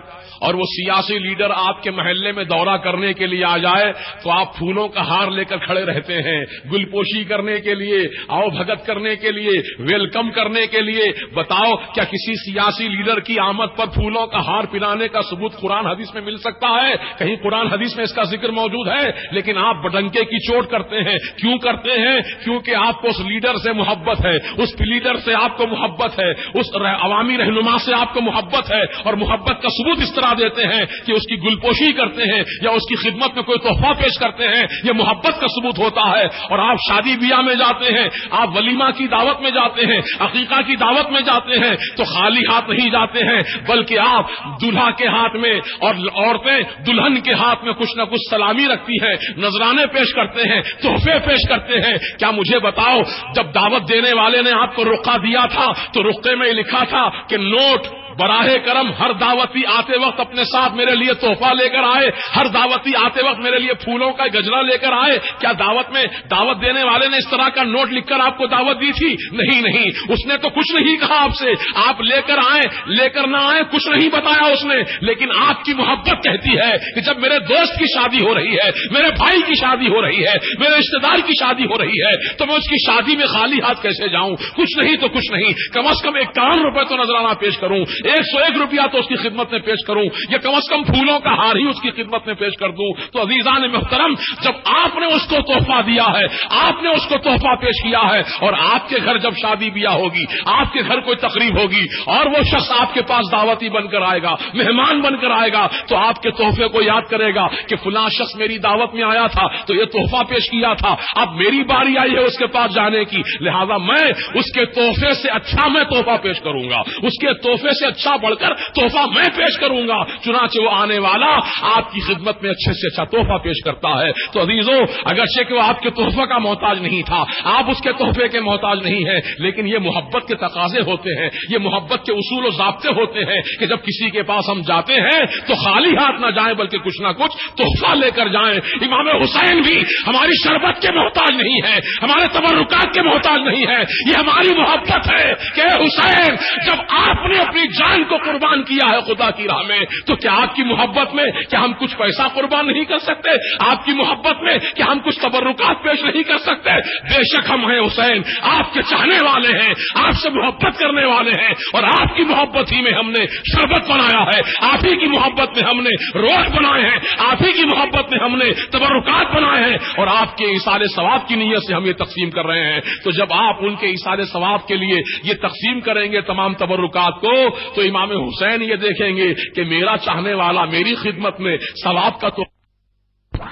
اور وہ سیاسی لیڈر آپ کے محلے میں دورہ کرنے کے لیے آ جائے تو آپ پھولوں کا ہار لے کر کھڑے رہتے ہیں, گل پوشی کرنے کے لیے, آؤ بھگت کرنے کے لیے, ویلکم کرنے کے لیے. بتاؤ کیا کسی سیاسی لیڈر کی آمد پر پھولوں کا ہار پلانے کا ثبوت قرآن حدیث میں مل سکتا ہے؟ کہیں قرآن حدیث میں اس کا ذکر موجود ہے؟ لیکن آپ ڈنکے کی چوٹ کرتے ہیں. کیوں کرتے ہیں؟ کیونکہ آپ کو اس لیڈر سے محبت ہے, اس لیڈر سے آپ کو محبت ہے, اس عوامی رہنما سے آپ کو محبت ہے. اور محبت کا ثبوت اس طرح دیتے ہیں کہ اس کی گلپوشی کرتے ہیں یا اس کی خدمت میں کوئی تحفہ پیش کرتے ہیں. یہ محبت کا ثبوت ہوتا ہے. اور آپ شادی بیاہ میں جاتے ہیں, آپ ولیمہ کی دعوت میں جاتے ہیں, عقیقہ کی دعوت میں جاتے ہیں تو خالی ہاتھ نہیں جاتے ہیں بلکہ آپ دلہا کے ہاتھ میں اور عورتیں دلہن کے ہاتھ میں کچھ نہ کچھ سلامی رکھتی ہیں, نذرانے پیش کرتے ہیں, تحفے پیش کرتے ہیں. کیا مجھے بتاؤ جب دعوت دینے والے نے آپ کو رقعہ دیا تھا تو رقعے میں لکھا تھا کہ نوٹ براہ کرم ہر دعوتی آتے وقت اپنے ساتھ میرے لیے تحفہ لے کر آئے, ہر دعوتی آتے وقت میرے لیے پھولوں کا گجرا لے کر آئے؟ کیا دعوت دینے والے نے اس طرح کا نوٹ لکھ کر آپ کو دعوت دی تھی؟ نہیں, اس نے تو کچھ نہیں کہا آپ سے. آپ لے کر آئے لے کر نہ آئے کچھ نہیں بتایا اس نے. لیکن آپ کی محبت کہتی ہے کہ جب میرے دوست کی شادی ہو رہی ہے, میرے بھائی کی شادی ہو رہی ہے, میرے رشتے دار کی شادی ہو رہی ہے تو میں اس کی شادی میں خالی ہاتھ کیسے جاؤں؟ کچھ نہیں تو کچھ نہیں, کم از کم 51 روپے تو نذرانہ پیش کروں, 101 روپیہ تو اس کی خدمت میں پیش کروں, یا کم از کم پھولوں کا ہار ہی اس کی خدمت میں پیش کر دوں. تو عزیزان محترم جب آپ نے اس کو تحفہ دیا ہے, آپ نے اس کو تحفہ پیش کیا ہے, اور آپ کے گھر جب شادی بیاہ ہوگی, آپ کے گھر کوئی تقریب ہوگی اور وہ شخص آپ کے پاس دعوتی بن کر آئے گا, مہمان بن کر آئے گا, تو آپ کے تحفے کو یاد کرے گا کہ فلاں شخص میری دعوت میں آیا تھا تو یہ تحفہ پیش کیا تھا, اب میری باری آئی ہے اس کے پاس جانے کی, لہذا میں اس کے تحفے سے اچھا میں تحفہ پیش کروں گا, اس کے تحفے سے اچھا بڑھ کر تحفہ میں پیش کروں گا. چنانچہ وہ آنے والا آپ کی خدمت میں اچھے سے اچھا تحفہ پیش کرتا ہے. تو عزیزوں اگرچہ کہ وہ آپ کے تحفے کا محتاج نہیں تھا, آپ اس کے تحفے کے محتاج نہیں ہیں, لیکن یہ محبت کے تقاضے ہوتے ہیں, یہ محبت کے اصول و ضابطے ہوتے ہیں کہ جب کسی کے پاس ہم جاتے ہیں تو خالی ہاتھ نہ جائیں بلکہ کچھ نہ کچھ تحفہ لے کر جائیں. امام حسین بھی ہماری شربت کے محتاج نہیں ہے, ہمارے تبرکات کے محتاج نہیں ہے, یہ ہماری محبت ہے کہ حسین جب آپ نے اپنی جان کو قربان کیا ہے خدا کی راہ میں تو کیا آپ کی محبت میں کیا ہم کچھ پیسہ قربان نہیں کر سکتے؟ آپ کی محبت میں کیا ہم کچھ تبرکات پیش نہیں کر سکتے؟ بے شک ہم ہیں حسین, آپ کے چاہنے والے ہیں, آپ سے محبت کرنے والے ہیں, اور آپ کی محبت ہی میں ہم نے شربت بنایا ہے, آپ ہی کی محبت میں ہم نے روٹ بنائے ہیں, آپ ہی کی محبت میں ہم نے تبرکات بنائے ہیں, اور آپ کے ایصال ثواب کی نیت سے ہم یہ تقسیم کر رہے ہیں. تو جب آپ ان کے ایصال ثواب کے لیے یہ تقسیم کریں گے تمام تبرکات کو, تو امام حسین یہ دیکھیں گے کہ میرا چاہنے والا میری خدمت میں ثواب کا تو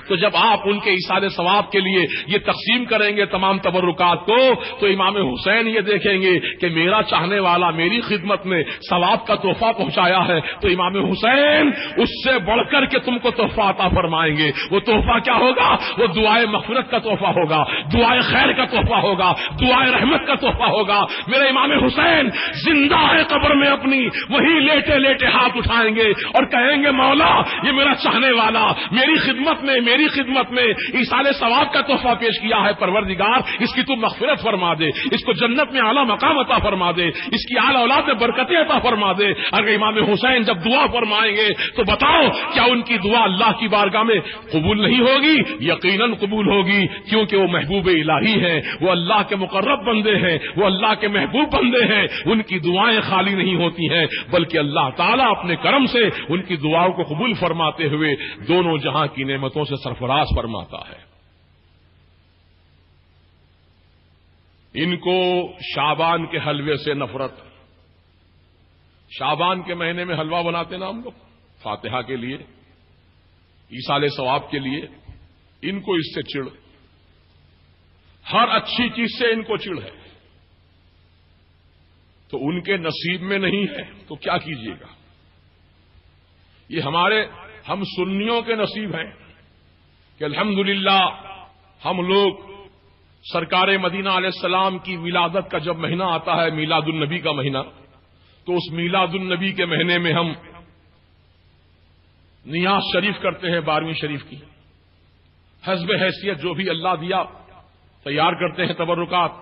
تو جب آپ ان کے ایصال ثواب کے لیے یہ تقسیم کریں گے تمام تبرکات کو، تو امام حسین یہ دیکھیں گے کہ میرا چاہنے والا میری خدمت میں ثواب کا تحفہ پہنچایا ہے، تو امام حسین اس سے بڑھ کر کے تم کو تحفہ عطا فرمائیں گے۔ وہ تحفہ کیا ہوگا؟ وہ دعائے مغفرت کا تحفہ ہوگا، دعائے خیر کا تحفہ ہوگا، دعائے رحمت کا تحفہ ہوگا۔ میرے امام حسین زندہ ہے قبر میں اپنی، وہی لیٹے لیٹے ہاتھ اٹھائیں گے اور کہیں گے مولا یہ میرا چاہنے والا میری خدمت میں ایصال ثواب کا تحفہ پیش کیا ہے، پروردگار اس کی تو مغفرت فرما دے، اس کو جنت میں اعلیٰ مقام عطا فرما دے، اس کی اعلیٰ اولاد میں برکتیں عطا فرما دے۔ اگر امام حسین جب دعا فرمائیں گے تو بتاؤ کیا ان کی دعا اللہ کی بارگاہ میں قبول نہیں ہوگی؟ یقیناً قبول ہوگی، کیونکہ وہ محبوب الہی ہیں، وہ اللہ کے مقرب بندے ہیں، وہ اللہ کے محبوب بندے ہیں۔ ان کی دعائیں خالی نہیں ہوتی ہیں، بلکہ اللہ تعالیٰ اپنے کرم سے ان کی دعاؤں کو قبول فرماتے ہوئے دونوں جہاں کی نعمتوں سے سرفراز فرماتا ہے۔ ان کو شعبان کے حلوے سے نفرت، شعبان کے مہینے میں حلوہ بناتے نا ہم لوگ فاتحہ کے لیے، ایصال ثواب کے لیے، ان کو اس سے چڑ، ہر اچھی چیز سے ان کو چڑ ہے، تو ان کے نصیب میں نہیں ہے تو کیا کیجیے گا؟ یہ ہم سنیوں کے نصیب ہیں کہ الحمدللہ ہم لوگ سرکار مدینہ علیہ السلام کی ولادت کا جب مہینہ آتا ہے، میلاد النبی کا مہینہ، تو اس میلاد النبی کے مہینے میں ہم نیاز شریف کرتے ہیں، 12ویں شریف کی، حسب حیثیت جو بھی اللہ دیا تیار کرتے ہیں تبرکات،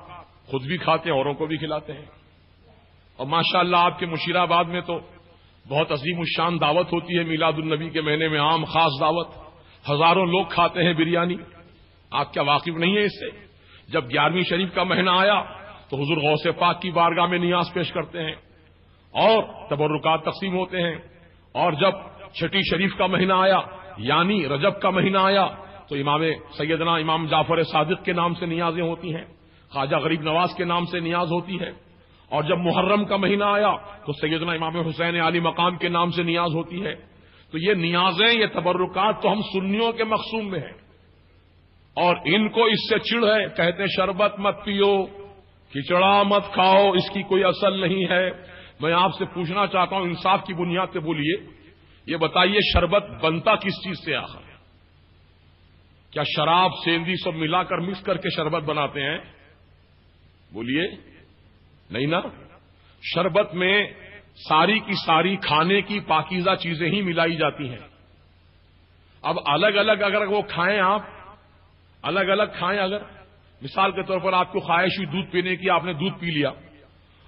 خود بھی کھاتے ہیں اوروں کو بھی کھلاتے ہیں۔ اور ماشاءاللہ آپ کے مشیرآباد میں تو بہت عظیم الشان دعوت ہوتی ہے میلاد النبی کے مہینے میں، عام خاص دعوت، ہزاروں لوگ کھاتے ہیں بریانی۔ آپ کیا واقف نہیں ہے اس سے؟ جب 11ویں شریف کا مہینہ آیا تو حضور غوث پاک کی بارگاہ میں نیاز پیش کرتے ہیں اور تبرکات تقسیم ہوتے ہیں، اور جب چھٹی شریف کا مہینہ آیا یعنی رجب کا مہینہ آیا تو سیدنا امام جعفر صادق کے نام سے نیازیں ہوتی ہیں، خواجہ غریب نواز کے نام سے نیاز ہوتی ہے، اور جب محرم کا مہینہ آیا تو سیدنا امام حسین علی مقام کے نام سے نیاز ہوتی ہے۔ تو یہ نیازیں، یہ تبرکات تو ہم سنیوں کے مقصوم میں ہیں، اور ان کو اس سے چڑ ہے، کہتے ہیں شربت مت پیو، کھچڑا مت کھاؤ، اس کی کوئی اصل نہیں ہے۔ میں آپ سے پوچھنا چاہتا ہوں، انصاف کی بنیاد پہ بولیے، یہ بتائیے شربت بنتا کس چیز سے آخر؟ کیا شراب سیندی سب ملا کر مکس کر کے شربت بناتے ہیں؟ بولیے نہیں نا، شربت میں ساری کی ساری کھانے کی پاکیزہ چیزیں ہی ملائی جاتی ہیں۔ اب الگ الگ اگر وہ کھائیں، آپ الگ الگ کھائیں، اگر مثال کے طور پر آپ کو خواہش ہوئی دودھ پینے کی، آپ نے دودھ پی لیا،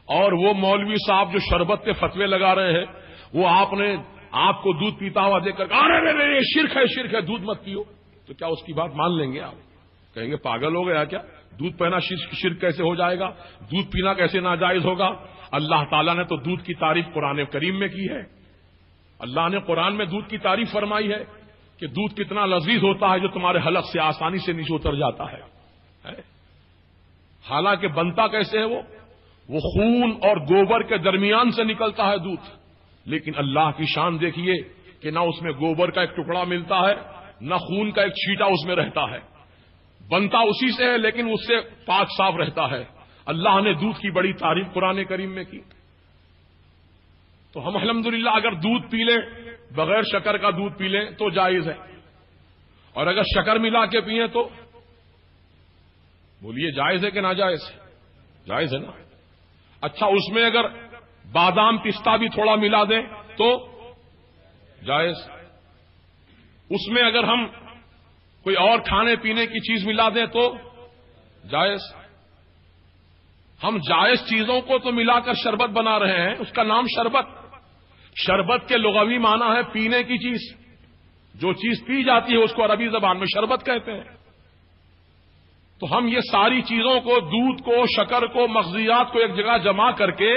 اور وہ مولوی صاحب جو شربت کے فتوے لگا رہے ہیں وہ آپ کو دودھ پیتا ہوا دیکھ کر ارے شرک ہے دودھ مت پیو، تو کیا اس کی بات مان لیں گے؟ آپ کہیں گے پاگل ہو گیا کیا، دودھ پینا شرک کیسے ہو جائے گا، دودھ پینا کیسے ناجائز ہوگا؟ اللہ تعالیٰ نے تو دودھ کی تعریف قرآن کریم میں کی ہے، اللہ نے قرآن میں دودھ کی تعریف فرمائی ہے کہ دودھ کتنا لذیذ ہوتا ہے جو تمہارے حلق سے آسانی سے نیچے اتر جاتا ہے۔ حالانکہ بنتا کیسے ہے وہ خون اور گوبر کے درمیان سے نکلتا ہے دودھ، لیکن اللہ کی شان دیکھیے کہ نہ اس میں گوبر کا ایک ٹکڑا ملتا ہے، نہ خون کا ایک چھیٹا اس میں رہتا ہے، بنتا اسی سے ہے لیکن اس سے پاک صاف رہتا ہے۔ اللہ نے دودھ کی بڑی تعریف قرآن کریم میں کی۔ تو ہم الحمدللہ اگر دودھ پی لیں، بغیر شکر کا دودھ پی لیں تو جائز ہے، اور اگر شکر ملا کے پئیں تو بولیے جائز ہے کہ ناجائز ہے؟ جائز ہے نا۔ اچھا اس میں اگر بادام پستہ بھی تھوڑا ملا دیں تو جائز، اس میں اگر ہم کوئی اور کھانے پینے کی چیز ملا دیں تو جائز۔ ہم جائز چیزوں کو تو ملا کر شربت بنا رہے ہیں، اس کا نام شربت۔ شربت کے لغوی معنی ہے پینے کی چیز، جو چیز پی جاتی ہے اس کو عربی زبان میں شربت کہتے ہیں۔ تو ہم یہ ساری چیزوں کو، دودھ کو، شکر کو، مغزیات کو ایک جگہ جمع کر کے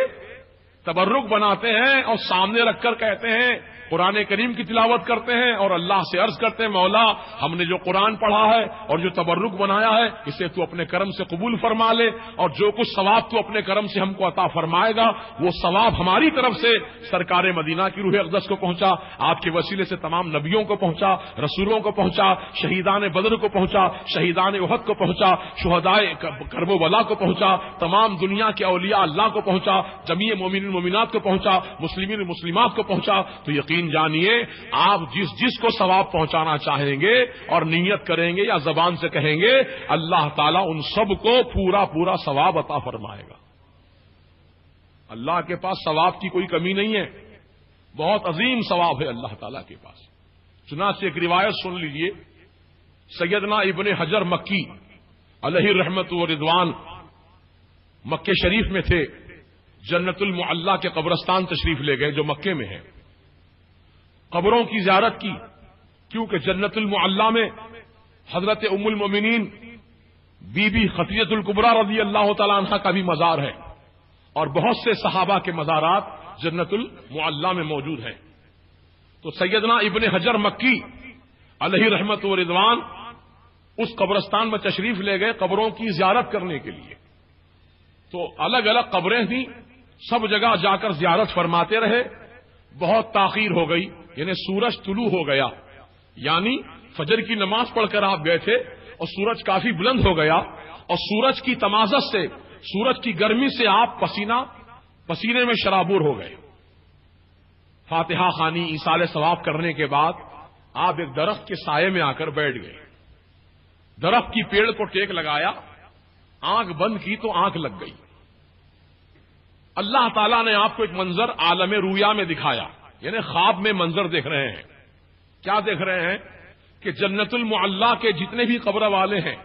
تبرک بناتے ہیں اور سامنے رکھ کر کہتے ہیں قرآن کریم کی تلاوت کرتے ہیں اور اللہ سے عرض کرتے ہیں مولا ہم نے جو قرآن پڑھا ہے اور جو تبرک بنایا ہے اسے تو اپنے کرم سے قبول فرما لے، اور جو کچھ ثواب تو اپنے کرم سے ہم کو عطا فرمائے گا وہ ثواب ہماری طرف سے سرکار مدینہ کی روح اقدس کو پہنچا، آپ کے وسیلے سے تمام نبیوں کو پہنچا، رسولوں کو پہنچا، شہیدان بدر کو پہنچا، شہیدان احد کو پہنچا، شہدائے کرب و بلا کو پہنچا، تمام دنیا کے اولیاء اللہ کو پہنچا، جمیع مومنین مومنات کو پہنچا، مسلمین مسلمات کو پہنچا، تو یقین جانیے آپ جس کو ثواب پہنچانا چاہیں گے اور نیت کریں گے یا زبان سے کہیں گے اللہ تعالیٰ ان سب کو پورا ثواب عطا فرمائے گا۔ اللہ کے پاس ثواب کی کوئی کمی نہیں ہے، بہت عظیم ثواب ہے اللہ تعالیٰ کے پاس۔ چنانچہ ایک روایت سن لیجئے، سیدنا ابن حجر مکی علیہ رحمت و رضوان مکے شریف میں تھے، جنت المعلا کے قبرستان تشریف لے گئے جو مکے میں ہے، قبروں کی زیارت کی، کیونکہ جنت المعلا میں حضرت ام المومنین بی بی خدیجہ الکبریٰ رضی اللہ تعالی عنہا کا بھی مزار ہے، اور بہت سے صحابہ کے مزارات جنت المعلا میں موجود ہیں۔ تو سیدنا ابن حجر مکی علیہ رحمت و رضوان اس قبرستان میں تشریف لے گئے قبروں کی زیارت کرنے کے لیے۔ تو الگ الگ قبریں تھیں، سب جگہ جا کر زیارت فرماتے رہے، بہت تاخیر ہو گئی، یعنی سورج طلوع ہو گیا، یعنی فجر کی نماز پڑھ کر آپ گئے تھے اور سورج کافی بلند ہو گیا، اور سورج کی تمازت سے، سورج کی گرمی سے آپ پسینے میں شرابور ہو گئے۔ فاتحہ خوانی ایصال ثواب کرنے کے بعد آپ ایک درخت کے سائے میں آ کر بیٹھ گئے، درخت کی پیڑ کو ٹیک لگایا، آنکھ بند کی تو آنکھ لگ گئی۔ اللہ تعالیٰ نے آپ کو ایک منظر عالم رویا میں دکھایا، یعنی خواب میں منظر دیکھ رہے ہیں۔ کیا دیکھ رہے ہیں؟ کہ جنت المعلا کے جتنے بھی قبر والے ہیں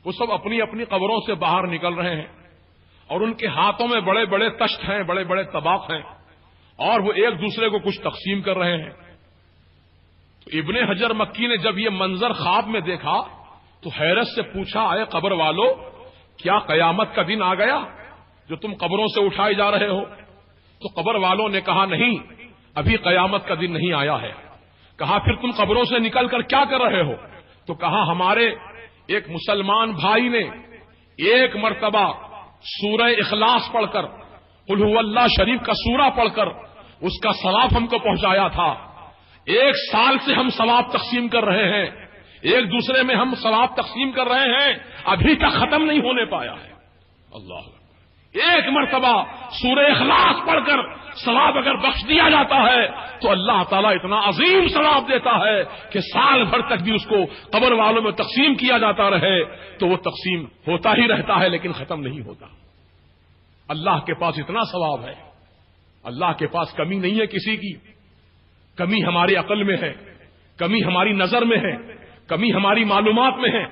وہ سب اپنی اپنی قبروں سے باہر نکل رہے ہیں، اور ان کے ہاتھوں میں بڑے بڑے تشت ہیں، بڑے بڑے طباق ہیں، اور وہ ایک دوسرے کو کچھ تقسیم کر رہے ہیں۔ تو ابن حجر مکی نے جب یہ منظر خواب میں دیکھا تو حیرت سے پوچھا، اے قبر والو کیا قیامت کا دن آ گیا جو تم قبروں سے اٹھائے جا رہے ہو؟ تو قبر والوں نے کہا نہیں، ابھی قیامت کا دن نہیں آیا ہے۔ کہا پھر تم قبروں سے نکل کر کیا کر رہے ہو؟ تو کہا ہمارے ایک مسلمان بھائی نے ایک مرتبہ سورہ اخلاص پڑھ کر، قل هو اللہ شریف کا سورہ پڑھ کر اس کا ثواب ہم کو پہنچایا تھا، 1 سال سے ہم ثواب تقسیم کر رہے ہیں، ایک دوسرے میں ہم ثواب تقسیم کر رہے ہیں، ابھی تک ختم نہیں ہونے پایا ہے۔ اللہ ایک مرتبہ سورہ اخلاص پڑھ کر ثواب اگر بخش دیا جاتا ہے تو اللہ تعالیٰ اتنا عظیم ثواب دیتا ہے کہ سال بھر تک بھی اس کو قبر والوں میں تقسیم کیا جاتا رہے تو وہ تقسیم ہوتا ہی رہتا ہے لیکن ختم نہیں ہوتا۔ اللہ کے پاس اتنا ثواب ہے، اللہ کے پاس کمی نہیں ہے کسی کی، کمی ہماری عقل میں ہے، کمی ہماری نظر میں ہے، کمی ہماری معلومات میں ہے،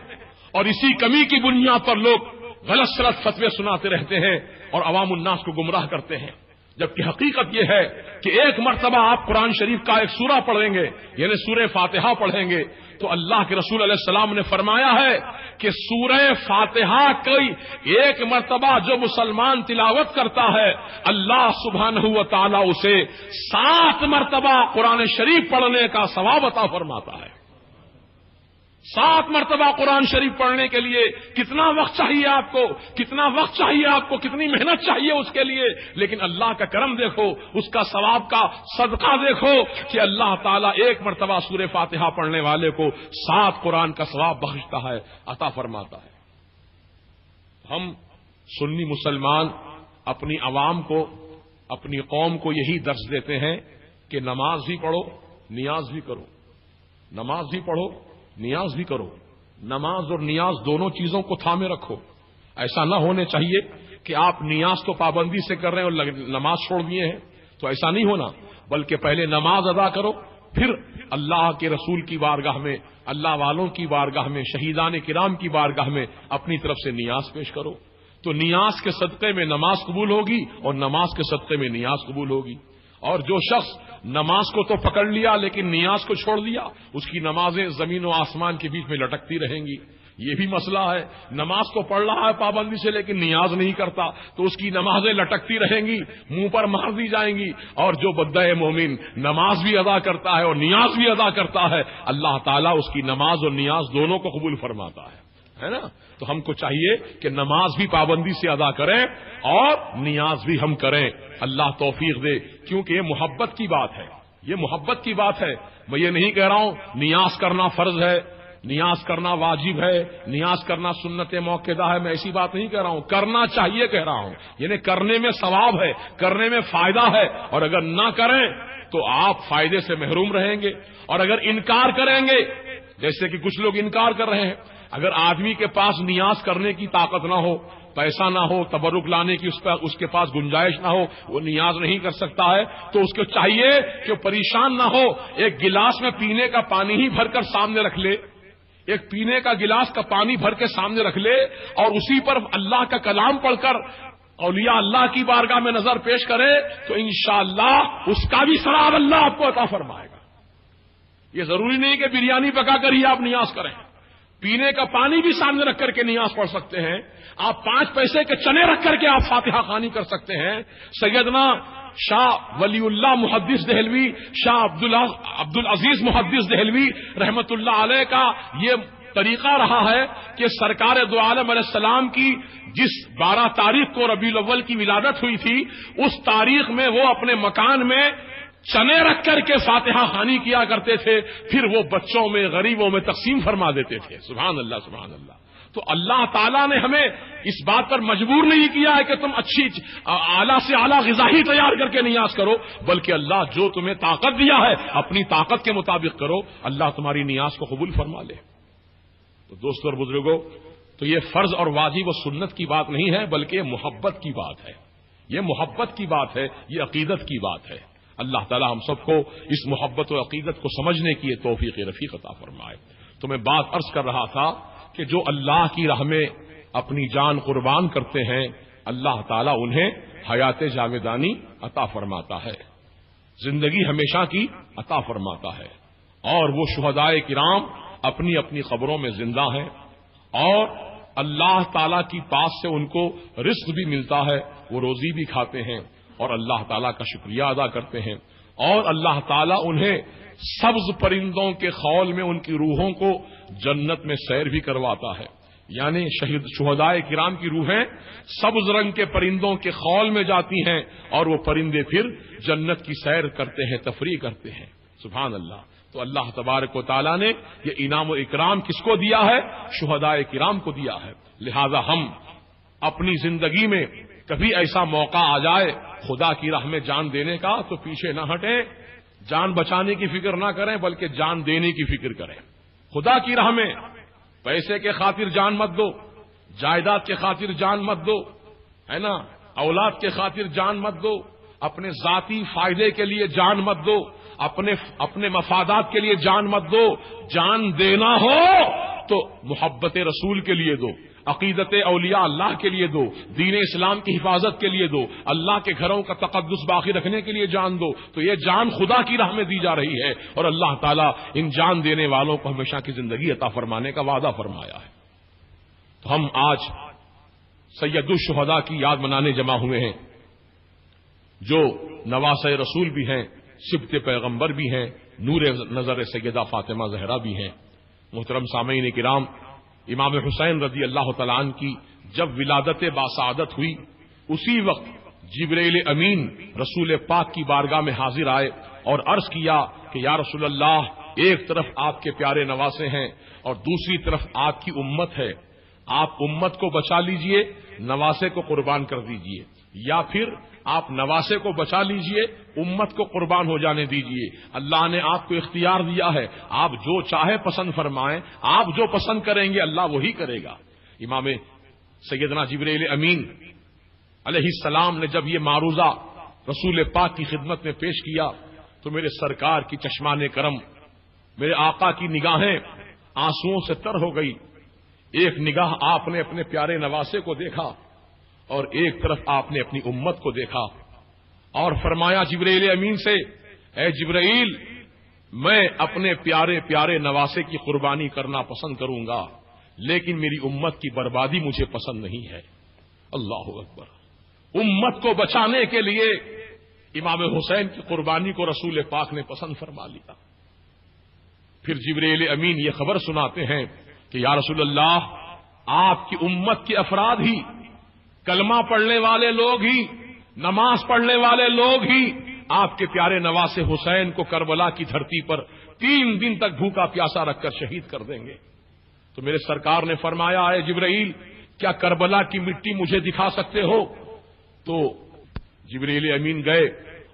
اور اسی کمی کی بنیاد پر لوگ غلط سلط فتوے سناتے رہتے ہیں اور عوام الناس کو گمراہ کرتے ہیں، جبکہ حقیقت یہ ہے کہ ایک مرتبہ آپ قرآن شریف کا ایک سورہ پڑھیں گے، یعنی سورہ فاتحہ پڑھیں گے، تو اللہ کے رسول علیہ السلام نے فرمایا ہے کہ سورہ فاتحہ کی ایک مرتبہ جو مسلمان تلاوت کرتا ہے اللہ سبحانہ و تعالی اسے 7 مرتبہ قرآن شریف پڑھنے کا ثواب عطا فرماتا ہے۔ 7 مرتبہ قرآن شریف پڑھنے کے لیے کتنا وقت چاہیے آپ کو، کتنا وقت چاہیے آپ کو، کتنی محنت چاہیے اس کے لیے، لیکن اللہ کا کرم دیکھو، اس کا ثواب کا صدقہ دیکھو کہ اللہ تعالیٰ ایک مرتبہ سورہ فاتحہ پڑھنے والے کو 7 قرآن کا ثواب بخشتا ہے، عطا فرماتا ہے۔ ہم سنی مسلمان اپنی عوام کو، اپنی قوم کو یہی درس دیتے ہیں کہ نماز بھی پڑھو، نیاز بھی کرو، نماز بھی پڑھو، نیاز بھی کرو، نماز اور نیاز دونوں چیزوں کو تھامے رکھو۔ ایسا نہ ہونے چاہیے کہ آپ نیاز تو پابندی سے کر رہے ہیں اور نماز چھوڑ دیے ہیں، تو ایسا نہیں ہونا، بلکہ پہلے نماز ادا کرو، پھر اللہ کے رسول کی بارگاہ میں، اللہ والوں کی بارگاہ میں، شہیدان کرام کی بارگاہ میں اپنی طرف سے نیاز پیش کرو، تو نیاز کے صدقے میں نماز قبول ہوگی اور نماز کے صدقے میں نیاز قبول ہوگی۔ اور جو شخص نماز کو تو پکڑ لیا لیکن نیاز کو چھوڑ دیا، اس کی نمازیں زمین و آسمان کے بیچ میں لٹکتی رہیں گی۔ یہ بھی مسئلہ ہے. نماز تو پڑھ رہا ہے پابندی سے لیکن نیاز نہیں کرتا تو اس کی نمازیں لٹکتی رہیں گی, منہ پر مار دی جائیں گی. اور جو بندہ مومن نماز بھی ادا کرتا ہے اور نیاز بھی ادا کرتا ہے, اللہ تعالیٰ اس کی نماز اور نیاز دونوں کو قبول فرماتا ہے نا. تو ہم کو چاہیے کہ نماز بھی پابندی سے ادا کریں اور نیاز بھی ہم کریں. اللہ توفیق دے, کیونکہ یہ محبت کی بات ہے, یہ محبت کی بات ہے. میں یہ نہیں کہہ رہا ہوں نیاز کرنا فرض ہے, نیاز کرنا واجب ہے, نیاز کرنا سنت موقدہ ہے, میں ایسی بات نہیں کہہ رہا ہوں. کرنا چاہیے کہہ رہا ہوں, یعنی کرنے میں ثواب ہے, کرنے میں فائدہ ہے. اور اگر نہ کریں تو آپ فائدے سے محروم رہیں گے. اور اگر انکار کریں گے, جیسے کہ کچھ لوگ انکار کر رہے ہیں, اگر آدمی کے پاس نیاز کرنے کی طاقت نہ ہو, پیسہ نہ ہو, تبرک لانے کی اس کے پاس گنجائش نہ ہو, وہ نیاز نہیں کر سکتا ہے, تو اس کو چاہیے کہ پریشان نہ ہو, ایک گلاس میں پینے کا پانی ہی بھر کر سامنے رکھ لے, ایک پینے کا گلاس کا پانی بھر کے سامنے رکھ لے اور اسی پر اللہ کا کلام پڑھ کر اولیاء اللہ کی بارگاہ میں نظر پیش کرے تو انشاءاللہ اس کا بھی ثواب اللہ آپ کو عطا فرمائے گا. یہ ضروری نہیں کہ بریانی پکا کر ہی آپ نیاز کریں, پینے کا پانی بھی سامنے رکھ کر کے نیاز پڑھ سکتے ہیں. آپ 5 پیسے کے چنے رکھ کر کے آپ فاتحہ خوانی کر سکتے ہیں. سیدنا شاہ ولی اللہ محدث دہلوی, شاہ عبد العزیز محدث دہلوی رحمت اللہ علیہ کا یہ طریقہ رہا ہے کہ سرکار دو عالم علیہ السلام کی جس 12 تاریخ کو ربیع الاول کی ولادت ہوئی تھی, اس تاریخ میں وہ اپنے مکان میں چنے رکھ کر کے فاتحہ خوانی کیا کرتے تھے, پھر وہ بچوں میں غریبوں میں تقسیم فرما دیتے تھے. سبحان اللہ سبحان اللہ. تو اللہ تعالیٰ نے ہمیں اس بات پر مجبور نہیں کیا ہے کہ تم اچھی اعلیٰ سے اعلیٰ غذا ہی تیار کر کے نیاز کرو, بلکہ اللہ جو تمہیں طاقت دیا ہے اپنی طاقت کے مطابق کرو, اللہ تمہاری نیاز کو قبول فرما لے. تو دوستو اور بزرگوں, تو یہ فرض اور واجب و سنت کی بات نہیں ہے بلکہ یہ محبت کی بات ہے, یہ محبت کی بات ہے, یہ عقیدت کی بات ہے. اللہ تعالیٰ ہم سب کو اس محبت و عقیدت کو سمجھنے کی توفیق رفیق عطا فرمائے. تو میں بات عرض کر رہا تھا کہ جو اللہ کی راہ میں اپنی جان قربان کرتے ہیں اللہ تعالیٰ انہیں حیات جاویدانی عطا فرماتا ہے, زندگی ہمیشہ کی عطا فرماتا ہے. اور وہ شہدائے کرام اپنی اپنی قبروں میں زندہ ہیں اور اللہ تعالیٰ کی پاس سے ان کو رزق بھی ملتا ہے, وہ روزی بھی کھاتے ہیں اور اللہ تعالیٰ کا شکریہ ادا کرتے ہیں. اور اللہ تعالیٰ انہیں سبز پرندوں کے خول میں ان کی روحوں کو جنت میں سیر بھی کرواتا ہے. یعنی شہدائے کرام کی روحیں سبز رنگ کے پرندوں کے خول میں جاتی ہیں اور وہ پرندے پھر جنت کی سیر کرتے ہیں, تفریح کرتے ہیں. سبحان اللہ. تو اللہ تبارک و تعالیٰ نے یہ انعام و اکرام کس کو دیا ہے؟ شہدائے کرام کو دیا ہے. لہذا ہم اپنی زندگی میں کبھی ایسا موقع آ جائے خدا کی راہ میں جان دینے کا تو پیچھے نہ ہٹیں, جان بچانے کی فکر نہ کریں بلکہ جان دینے کی فکر کریں. خدا کی راہ میں پیسے کے خاطر جان مت دو, جائیداد کے خاطر جان مت دو, ہے نا, اولاد کے خاطر جان مت دو, اپنے ذاتی فائدے کے لیے جان مت دو, اپنے مفادات کے لیے جان مت دو. جان دینا ہو تو محبت رسول کے لیے دو, عقیدت اولیاء اللہ کے لیے دو, دین اسلام کی حفاظت کے لیے دو, اللہ کے گھروں کا تقدس باقی رکھنے کے لیے جان دو. تو یہ جان خدا کی راہ میں دی جا رہی ہے اور اللہ تعالیٰ ان جان دینے والوں کو ہمیشہ کی زندگی عطا فرمانے کا وعدہ فرمایا ہے. تو ہم آج سید الشہداء کی یاد منانے جمع ہوئے ہیں جو نواسۂ رسول بھی ہیں, سبط پیغمبر بھی ہیں, نور نظر سیدہ فاطمہ زہرا بھی ہیں. محترم سامعین کرام, امام حسین رضی اللہ تعالیٰ عنہ کی جب ولادت باسعادت ہوئی اسی وقت جبرائیل امین رسول پاک کی بارگاہ میں حاضر آئے اور عرض کیا کہ یا رسول اللہ, ایک طرف آپ کے پیارے نواسے ہیں اور دوسری طرف آپ کی امت ہے, آپ امت کو بچا لیجئے, نواسے کو قربان کر دیجئے, یا پھر آپ نواسے کو بچا لیجئے, امت کو قربان ہو جانے دیجئے. اللہ نے آپ کو اختیار دیا ہے, آپ جو چاہے پسند فرمائیں, آپ جو پسند کریں گے اللہ وہی کرے گا. امام سیدنا جبرائیل امین علیہ السلام نے جب یہ معروضہ رسول پاک کی خدمت میں پیش کیا تو میرے سرکار کی چشمان کرم, میرے آقا کی نگاہیں آنسوؤں سے تر ہو گئی. ایک نگاہ آپ نے اپنے پیارے نواسے کو دیکھا اور ایک طرف آپ نے اپنی امت کو دیکھا اور فرمایا جبرائیل امین سے, اے جبرائیل, میں اپنے پیارے پیارے نواسے کی قربانی کرنا پسند کروں گا, لیکن میری امت کی بربادی مجھے پسند نہیں ہے۔ اللہ اکبر۔ امت کو بچانے کے لیے امام حسین کی قربانی کو رسول پاک نے پسند فرما لیا۔ پھر جبریل امین یہ خبر سناتے ہیں کہ یا رسول اللہ، آپ کی امت کے افراد ہی، کلمہ پڑھنے والے لوگ ہی، نماز پڑھنے والے لوگ ہی آپ کے پیارے نواسے حسین کو کربلا کی دھرتی پر 3 دن تک بھوکا پیاسا رکھ کر شہید کر دیں گے۔ تو میرے سرکار نے فرمایا، اے جبرائیل، کیا کربلا کی مٹی مجھے دکھا سکتے ہو؟ تو جبریل امین گئے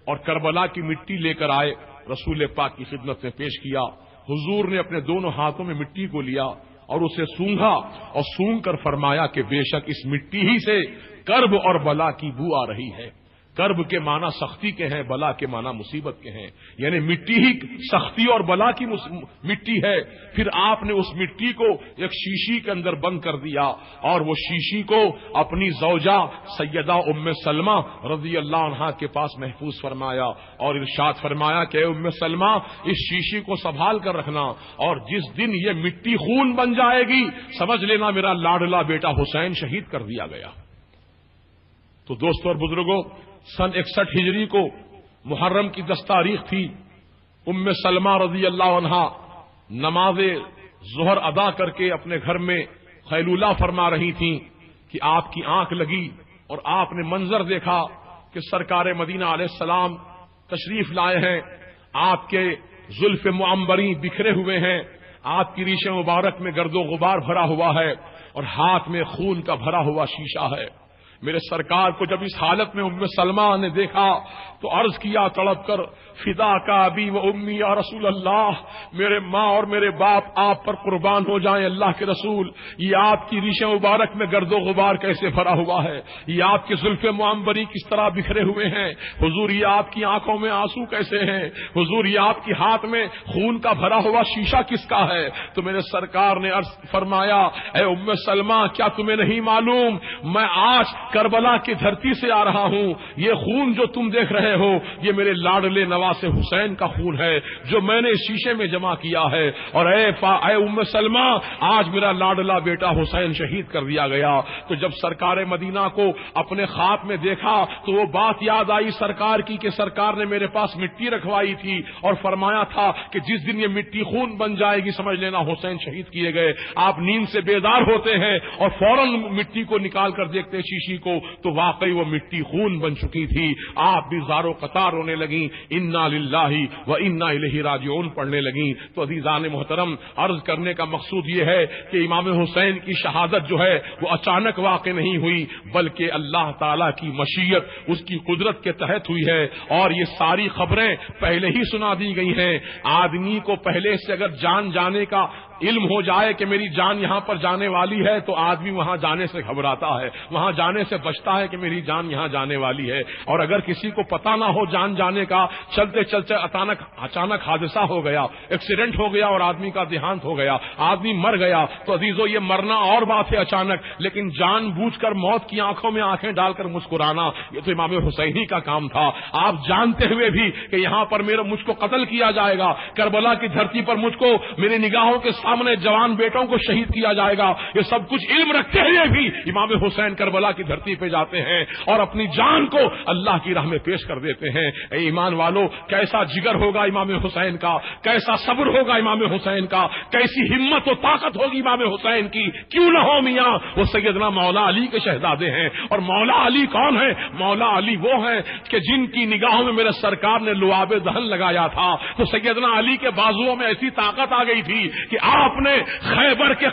اور کربلا کی مٹی لے کر آئے، رسول پاک کی خدمت میں پیش کیا۔ حضور نے اپنے دونوں ہاتھوں میں مٹی کو لیا اور اسے سونگھا اور سونگ کر فرمایا کہ بے شک اس مٹی ہی سے کرب اور بلا کی بو آ رہی ہے۔ کرب کے معنی سختی کے ہیں، بلا کے معنی مصیبت کے ہیں، یعنی مٹی ہی سختی اور بلا کی مٹی ہے۔ پھر آپ نے اس مٹی کو ایک شیشی کے اندر بند کر دیا اور وہ شیشی کو اپنی زوجہ سیدہ ام سلمہ رضی اللہ عنہا کے پاس محفوظ فرمایا اور ارشاد فرمایا کہ اے ام سلمہ، اس شیشی کو سنبھال کر رکھنا، اور جس دن یہ مٹی خون بن جائے گی سمجھ لینا میرا لاڈلا بیٹا حسین شہید کر دیا گیا۔ تو دوستو اور بزرگوں، سن 61 ہجری کو محرم کی 10 تاریخ تھی۔ ام سلمہ رضی اللہ عنہا نماز ظہر ادا کر کے اپنے گھر میں خیلولہ فرما رہی تھیں کہ آپ کی آنکھ لگی اور آپ نے منظر دیکھا کہ سرکار مدینہ علیہ السلام تشریف لائے ہیں، آپ کے زلف معمبری بکھرے ہوئے ہیں، آپ کی ریش مبارک میں گرد و غبار بھرا ہوا ہے اور ہاتھ میں خون کا بھرا ہوا شیشہ ہے۔ میرے سرکار کو جب اس حالت میں ام سلمہ نے دیکھا تو عرض کیا تڑپ کر، فدا کا ابی و امی یا رسول اللہ، میرے ماں اور میرے باپ آپ پر قربان ہو جائیں اللہ کے رسول، یہ آپ کی ریش مبارک میں گرد و غبار کیسے بھرا ہوا ہے، یہ آپ کے زلف معمبری کس طرح بکھرے ہوئے ہیں، حضور یہ آپ کی آنکھوں میں آنسو کیسے ہیں، حضور یہ آپ کی ہاتھ میں خون کا بھرا ہوا شیشہ کس کا ہے؟ تو میرے سرکار نے عرض فرمایا، اے ام سلمہ، کیا تمہیں نہیں معلوم میں آج کربلا کی دھرتی سے آ رہا ہوں، یہ خون جو تم دیکھ رہے ہو یہ میرے لاڈلے نواسے حسین کا خون ہے جو میں نے شیشے میں جمع کیا ہے، اور اے ام سلمہ، آج میرا لاڈلا بیٹا حسین شہید کر دیا گیا۔ تو جب سرکار مدینہ کو اپنے خواب میں دیکھا تو وہ بات یاد آئی سرکار کی کہ سرکار نے میرے پاس مٹی رکھوائی تھی اور فرمایا تھا کہ جس دن یہ مٹی خون بن جائے گی سمجھ لینا حسین شہید کیے گئے۔ آپ نیند سے بیدار ہوتے ہیں اور فوراً مٹی کو نکال کر دیکھتے شیشی کو تو واقعی وہ مٹی خون بن چکی تھی۔ آپ بھی زارو قطار رونے لگیں، انا للہ و انا الیہ راجعون پڑھنے لگیں۔ تو عزیزان محترم، عرض کرنے کا مقصود یہ ہے کہ امام حسین کی شہادت جو ہے وہ اچانک واقع نہیں ہوئی بلکہ اللہ تعالی کی مشیت، اس کی قدرت کے تحت ہوئی ہے، اور یہ ساری خبریں پہلے ہی سنا دی گئی ہیں۔ آدمی کو پہلے سے اگر جان جانے کا علم ہو جائے کہ میری جان یہاں پر جانے والی ہے تو آدمی وہاں جانے سے گھبراتا ہے، وہاں جانے سے بچتا ہے کہ میری جان یہاں جانے والی ہے۔ اور اگر کسی کو پتا نہ ہو جان جانے کا، چلتے چلتے اچانک حادثہ ہو گیا، ایکسیڈنٹ ہو گیا اور آدمی کا دیہانت ہو گیا، آدمی مر گیا، تو عزیزو یہ مرنا اور بات ہے اچانک، لیکن جان بوجھ کر موت کی آنکھوں میں آنکھیں ڈال کر مسکرانا یہ تو امام حسینی کا کام تھا۔ آپ جانتے ہوئے بھی کہ یہاں پر مجھ کو قتل کیا جائے گا، کربلا کی دھرتی پر مجھ کو میری نگاہوں کے سامنے جوان بیٹوں کو شہید کیا جائے گا، یہ سب کچھ علم رکھتے ہوئے بھی امام حسین کربلا کی دھرتی پہ جاتے ہیں اور اپنی جان کو اللہ کی راہ میں پیش کر دیتے ہیں۔ اے ایمان والو، کیسا جگر ہوگا امام حسین کا، کیسا صبر ہوگا امام حسین کا، کیسی ہمت و طاقت ہوگی امام حسین کی، کیوں نہ ہو میاں، وہ سیدنا مولا علی کے شہزادے ہیں۔ اور مولا علی کون ہے؟ مولا علی وہ ہیں کہ جن کی نگاہوں میں میرے سرکار نے لعاب دہن لگایا تھا، تو سیدنا علی کے بازوؤں میں ایسی طاقت آ گئی تھی کہ آپ نے خیبر کے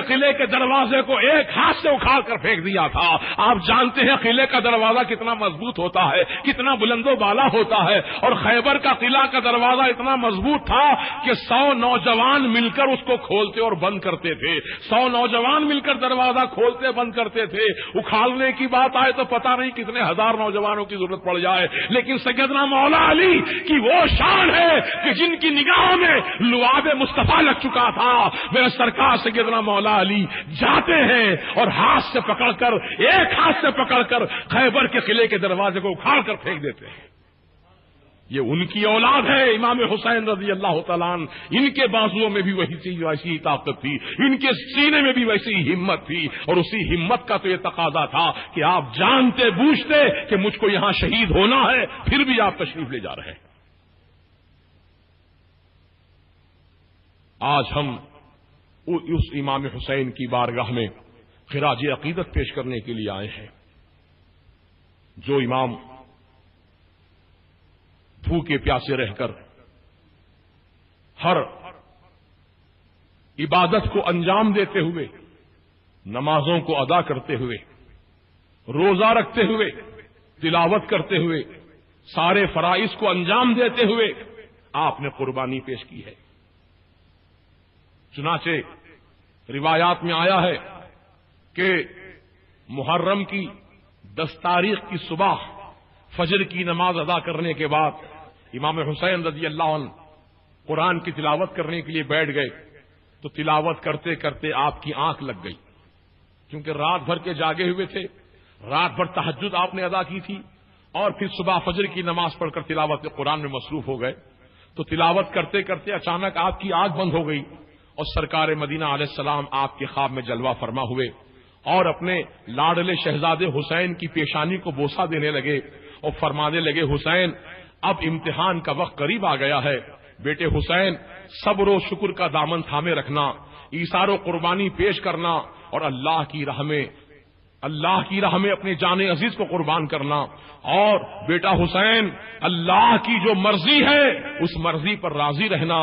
قلعے کے دروازے کو ایک ہاتھ سے اکھاڑ کر پھینک دیا تھا۔ آپ جانتے ہیں قلعے کا دروازہ کتنا مضبوط ہوتا ہے، کتنا بلند و بالا ہوتا ہے، اور خیبر کا قلعہ کا دروازہ اتنا مضبوط تھا کہ 100 نوجوان مل کر اس کو کھولتے اور بند کرتے تھے، 100 نوجوان مل کر دروازہ کھولتے بند کرتے تھے۔ اکھاڑنے کی بات آئے تو پتہ نہیں کتنے ہزار نوجوانوں کی ضرورت پڑ جائے، لیکن سیدنا مولا علی کی وہ شان ہے کہ جن کی نگاہوں میں لعاب مصطفیٰ لگ چکا تھا، میرے سرکار سیدنا مولا علی جاتے ہیں اور ہاتھ سے پکڑ کر، ایک ہاتھ سے پکڑ کر خیبر کے قلعے کے دروازے کو اکھاڑ کر پھینک دیتے ہیں۔ یہ ان کی اولاد ہے امام حسین رضی اللہ تعالیٰ عنہ. ان کے بازوؤں میں بھی ویسی طاقت تھی, ان کے سینے میں بھی ویسی ہمت تھی, اور اسی ہمت کا تو یہ تقاضا تھا کہ آپ جانتے بوجھتے کہ مجھ کو یہاں شہید ہونا ہے, پھر بھی آپ تشریف لے جا رہے ہیں. آج ہم اس امام حسین کی بارگاہ میں خراج عقیدت پیش کرنے کے لیے آئے ہیں. جو امام بھوکے پیاسے رہ کر ہر عبادت کو انجام دیتے ہوئے, نمازوں کو ادا کرتے ہوئے, روزہ رکھتے ہوئے, تلاوت کرتے ہوئے, سارے فرائض کو انجام دیتے ہوئے آپ نے قربانی پیش کی ہے. چنانچہ روایات میں آیا ہے کہ محرم کی 10 تاریخ کی صبح فجر کی نماز ادا کرنے کے بعد امام حسین رضی اللہ عنہ قرآن کی تلاوت کرنے کے لیے بیٹھ گئے تو تلاوت کرتے کرتے آپ کی آنکھ لگ گئی, کیونکہ رات بھر کے جاگے ہوئے تھے, رات بھر تہجد آپ نے ادا کی تھی, اور پھر صبح فجر کی نماز پڑھ کر تلاوت قرآن میں مصروف ہو گئے. تو تلاوت کرتے کرتے اچانک آپ کی آنکھ بند ہو گئی, اور سرکار مدینہ علیہ السلام آپ کے خواب میں جلوہ فرما ہوئے اور اپنے لاڈلے شہزادے حسین کی پیشانی کو بوسہ دینے لگے اور فرمانے لگے, حسین اب امتحان کا وقت قریب آ گیا ہے, بیٹے حسین صبر و شکر کا دامن تھامے رکھنا, ایثار و قربانی پیش کرنا, اور اللہ کی راہ میں اپنی جان عزیز کو قربان کرنا. اور بیٹا حسین اللہ کی جو مرضی ہے اس مرضی پر راضی رہنا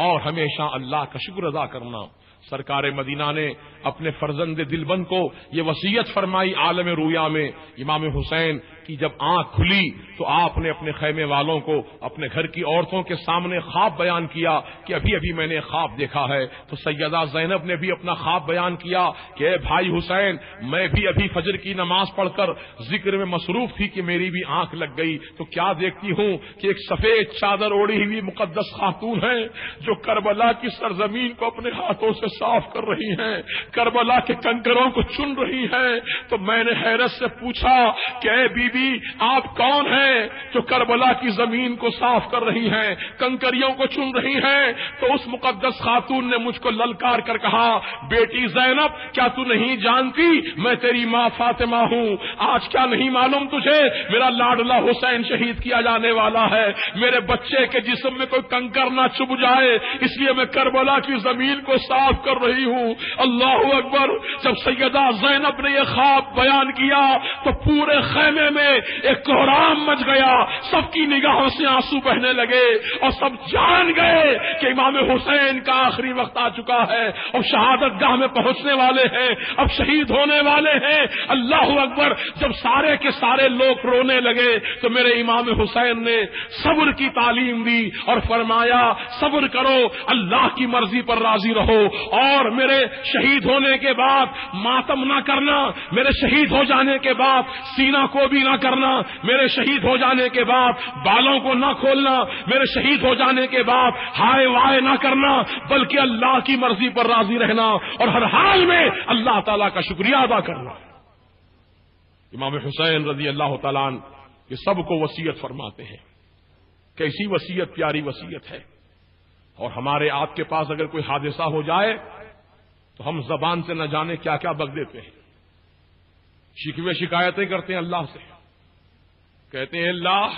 اور ہمیشہ اللہ کا شکر ادا کرنا. سرکار مدینہ نے اپنے فرزند دلبند کو یہ وصیت فرمائی عالم رویا میں. امام حسین کی جب آنکھ کھلی تو آپ نے اپنے خیمے والوں کو, اپنے گھر کی عورتوں کے سامنے خواب بیان کیا کہ ابھی ابھی میں نے خواب دیکھا ہے. تو سیدہ زینب نے بھی اپنا خواب بیان کیا کہ اے بھائی حسین, میں بھی ابھی فجر کی نماز پڑھ کر ذکر میں مصروف تھی کہ میری بھی آنکھ لگ گئی, تو کیا دیکھتی ہوں کہ ایک سفید چادر اوڑھی ہوئی مقدس خاتون ہے جو کربلا کی سرزمین کو اپنے ہاتھوں سے صاف کر رہی ہیں, کربلا کے کنکروں کو چن رہی ہیں. تو میں نے حیرت سے پوچھا کہ اے بی بی آپ کون ہیں جو کربلا کی زمین کو صاف کر رہی ہیں, کنکریوں کو چن رہی ہیں؟ تو اس مقدس خاتون نے مجھ کو للکار کر کہا, بیٹی زینب کیا تو نہیں جانتی میں تیری ماں فاطمہ ہوں؟ آج کیا نہیں معلوم تجھے میرا لاڈلا حسین شہید کیا جانے والا ہے, میرے بچے کے جسم میں کوئی کنکر نہ چبھ جائے اس لیے میں کربلا کی زمین کو صاف کر رہی ہوں. اللہ اکبر. جب سیدہ زینب نے یہ خواب بیان کیا تو پورے خیمے میں ایک کوہرام مچ گیا, سب کی نگاہوں سے آنسو بہنے لگے اور سب جان گئے کہ امام حسین کا آخری وقت آ چکا ہے اور شہادت گاہ میں پہنچنے والے ہیں, اب شہید ہونے والے ہیں. اللہ اکبر. جب سارے کے سارے لوگ رونے لگے تو میرے امام حسین نے صبر کی تعلیم دی اور فرمایا صبر کرو, اللہ کی مرضی پر راضی رہو, اور میرے شہید ہونے کے بعد ماتم نہ کرنا, میرے شہید ہو جانے کے بعد سینہ کو بھی نہ کرنا, میرے شہید ہو جانے کے بعد بالوں کو نہ کھولنا, میرے شہید ہو جانے کے بعد ہائے وائے نہ کرنا, بلکہ اللہ کی مرضی پر راضی رہنا اور ہر حال میں اللہ تعالیٰ کا شکریہ ادا کرنا. امام حسین رضی اللہ تعالیٰ عنہ یہ سب کو وصیت فرماتے ہیں. کیسی وصیت, پیاری وصیت ہے. اور ہمارے آپ کے پاس اگر کوئی حادثہ ہو جائے تو ہم زبان سے نہ جانے کیا کیا بک دیتے ہیں, شکوے شکایتیں کرتے ہیں اللہ سے, کہتے ہیں اللہ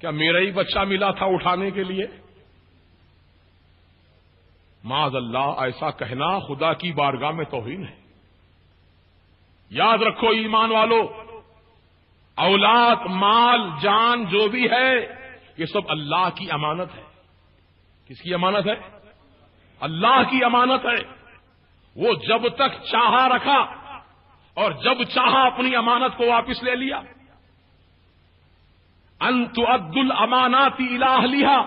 کیا میرا ہی بچہ ملا تھا اٹھانے کے لیے؟ معاذ اللہ, ایسا کہنا خدا کی بارگاہ میں توہین ہے. یاد رکھو ایمان والو, اولاد, مال, جان جو بھی ہے یہ سب اللہ کی امانت ہے. کس کی امانت ہے؟ اللہ کی امانت ہے. وہ جب تک چاہا رکھا اور جب چاہا اپنی امانت کو واپس لے لیا. ان تؤدوا الامانات الی اہلھا,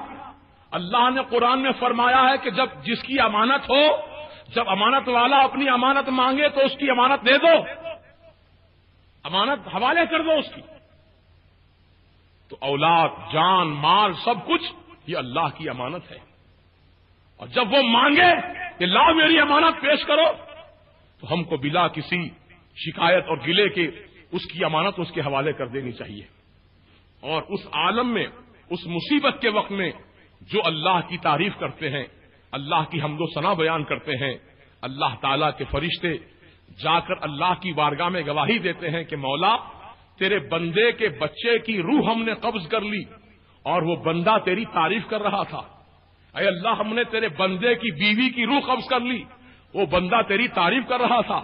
اللہ نے قرآن میں فرمایا ہے کہ جب جس کی امانت ہو, جب امانت والا اپنی امانت مانگے تو اس کی امانت دے دو, امانت حوالے کر دو اس کی. تو اولاد, جان, مال, سب کچھ یہ اللہ کی امانت ہے. اور جب وہ مانگے کہ لا میری امانت پیش کرو تو ہم کو بلا کسی شکایت اور گلے کے اس کی امانت اس کے حوالے کر دینی چاہیے. اور اس عالم میں, اس مصیبت کے وقت میں جو اللہ کی تعریف کرتے ہیں، اللہ کی حمد و ثنا بیان کرتے ہیں، اللہ تعالیٰ کے فرشتے جا کر اللہ کی بارگاہ میں گواہی دیتے ہیں کہ مولا تیرے بندے کے بچے کی روح ہم نے قبض کر لی اور وہ بندہ تیری تعریف کر رہا تھا۔ اے اللہ ہم نے تیرے بندے کی بیوی کی روح قبض کر لی، وہ بندہ تیری تعریف کر رہا تھا۔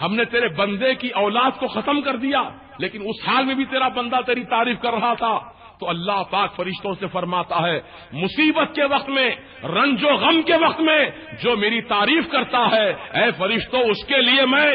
ہم نے تیرے بندے کی اولاد کو ختم کر دیا لیکن اس حال میں بھی تیرا بندہ تیری تعریف کر رہا تھا۔ تو اللہ پاک فرشتوں سے فرماتا ہے مصیبت کے وقت میں، رنج و غم کے وقت میں جو میری تعریف کرتا ہے، اے فرشتوں اس کے لیے میں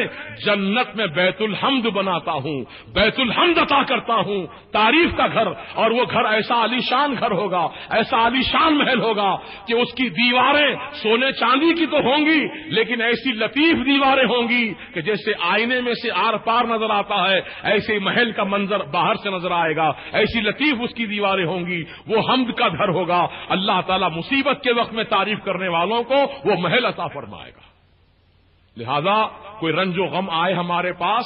جنت میں بیت الحمد بناتا ہوں، بیت الحمد عطا کرتا ہوں، تعریف کا گھر، اور وہ گھر ایسا عالی شان گھر ہوگا، ایسا عالی شان محل ہوگا کہ اس کی دیواریں سونے چاندی کی تو ہوں گی لیکن ایسی لطیف دیواریں ہوں گی کہ جیسے آئینے میں سے آر پار نظر آتا ہے ایسے ہی محل کا منظر باہر سے نظر آئے گا، ایسی لطیف اس کی دیواریں ہوں گی، وہ حمد کا گھر ہوگا۔ اللہ تعالیٰ مصیبت کے وقت میں تعریف کرنے والوں کو وہ محل عطا فرمائے گا۔ لہذا کوئی رنج و غم آئے ہمارے پاس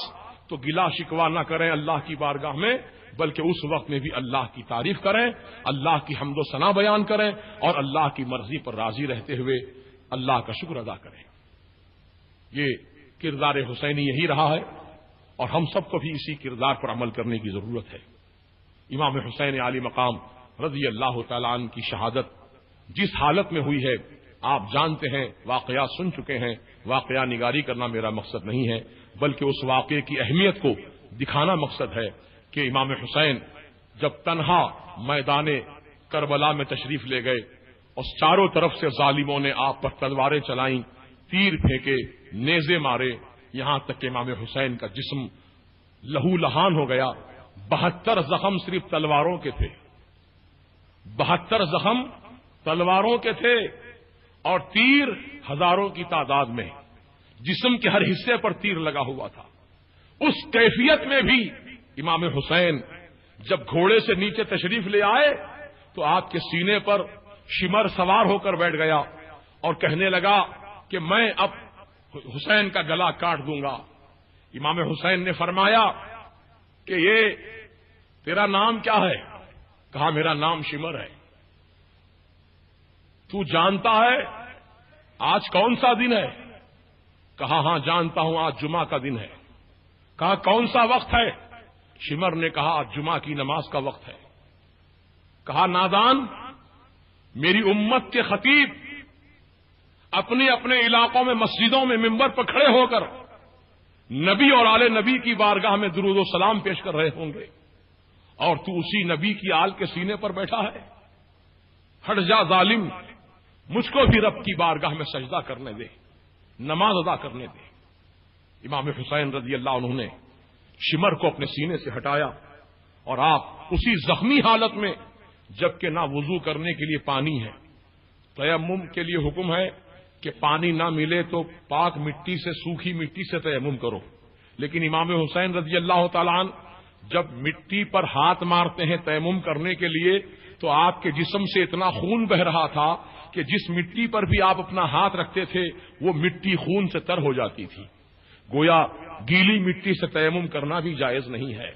تو گلا شکوا نہ کریں اللہ کی بارگاہ میں، بلکہ اس وقت میں بھی اللہ کی تعریف کریں، اللہ کی حمد و ثنا بیان کریں اور اللہ کی مرضی پر راضی رہتے ہوئے اللہ کا شکر ادا کریں۔ یہ کردار حسینی یہی رہا ہے اور ہم سب کو بھی اسی کردار پر عمل کرنے کی ضرورت ہے۔ امام حسین عالی مقام رضی اللہ تعالیٰ عنہ کی شہادت جس حالت میں ہوئی ہے آپ جانتے ہیں، واقعات سن چکے ہیں، واقعہ نگاری کرنا میرا مقصد نہیں ہے بلکہ اس واقعے کی اہمیت کو دکھانا مقصد ہے کہ امام حسین جب تنہا میدان کربلا میں تشریف لے گئے اور چاروں طرف سے ظالموں نے آپ پر تلواریں چلائیں، تیر پھینکے، نیزے مارے، یہاں تک کہ امام حسین کا جسم لہو لہان ہو گیا۔ 72 زخم صرف تلواروں کے تھے، 72 زخم تلواروں کے تھے اور تیر ہزاروں کی تعداد میں، جسم کے ہر حصے پر تیر لگا ہوا تھا۔ اس کیفیت میں بھی امام حسین جب گھوڑے سے نیچے تشریف لے آئے تو آپ کے سینے پر شمر سوار ہو کر بیٹھ گیا اور کہنے لگا کہ میں اب حسین کا گلا کاٹ دوں گا۔ امام حسین نے فرمایا کہ یہ تیرا نام کیا ہے؟ کہا میرا نام شمر ہے۔ تو جانتا ہے آج کون سا دن ہے؟ کہا ہاں جانتا ہوں، آج جمعہ کا دن ہے۔ کہا کون سا وقت ہے؟ شمر نے کہا آج جمعہ کی نماز کا وقت ہے۔ کہا نادان، میری امت کے خطیب اپنے اپنے علاقوں میں مسجدوں میں منبر پر کھڑے ہو کر نبی اور آل نبی کی بارگاہ میں درود و سلام پیش کر رہے ہوں گے اور تو اسی نبی کی آل کے سینے پر بیٹھا ہے۔ ہٹ جا ظالم، مجھ کو بھی رب کی بارگاہ میں سجدہ کرنے دے، نماز ادا کرنے دے۔ امام حسین رضی اللہ عنہ نے شمر کو اپنے سینے سے ہٹایا اور آپ اسی زخمی حالت میں، جبکہ نہ وضو کرنے کے لیے پانی ہے، تیمم کے لیے حکم ہے کہ پانی نہ ملے تو پاک مٹی سے، سوکھی مٹی سے تیمم کرو، لیکن امام حسین رضی اللہ تعالیٰ عنہ جب مٹی پر ہاتھ مارتے ہیں تیمم کرنے کے لیے تو آپ کے جسم سے اتنا خون بہ رہا تھا کہ جس مٹی پر بھی آپ اپنا ہاتھ رکھتے تھے وہ مٹی خون سے تر ہو جاتی تھی۔ گویا گیلی مٹی سے تیمم کرنا بھی جائز نہیں ہے،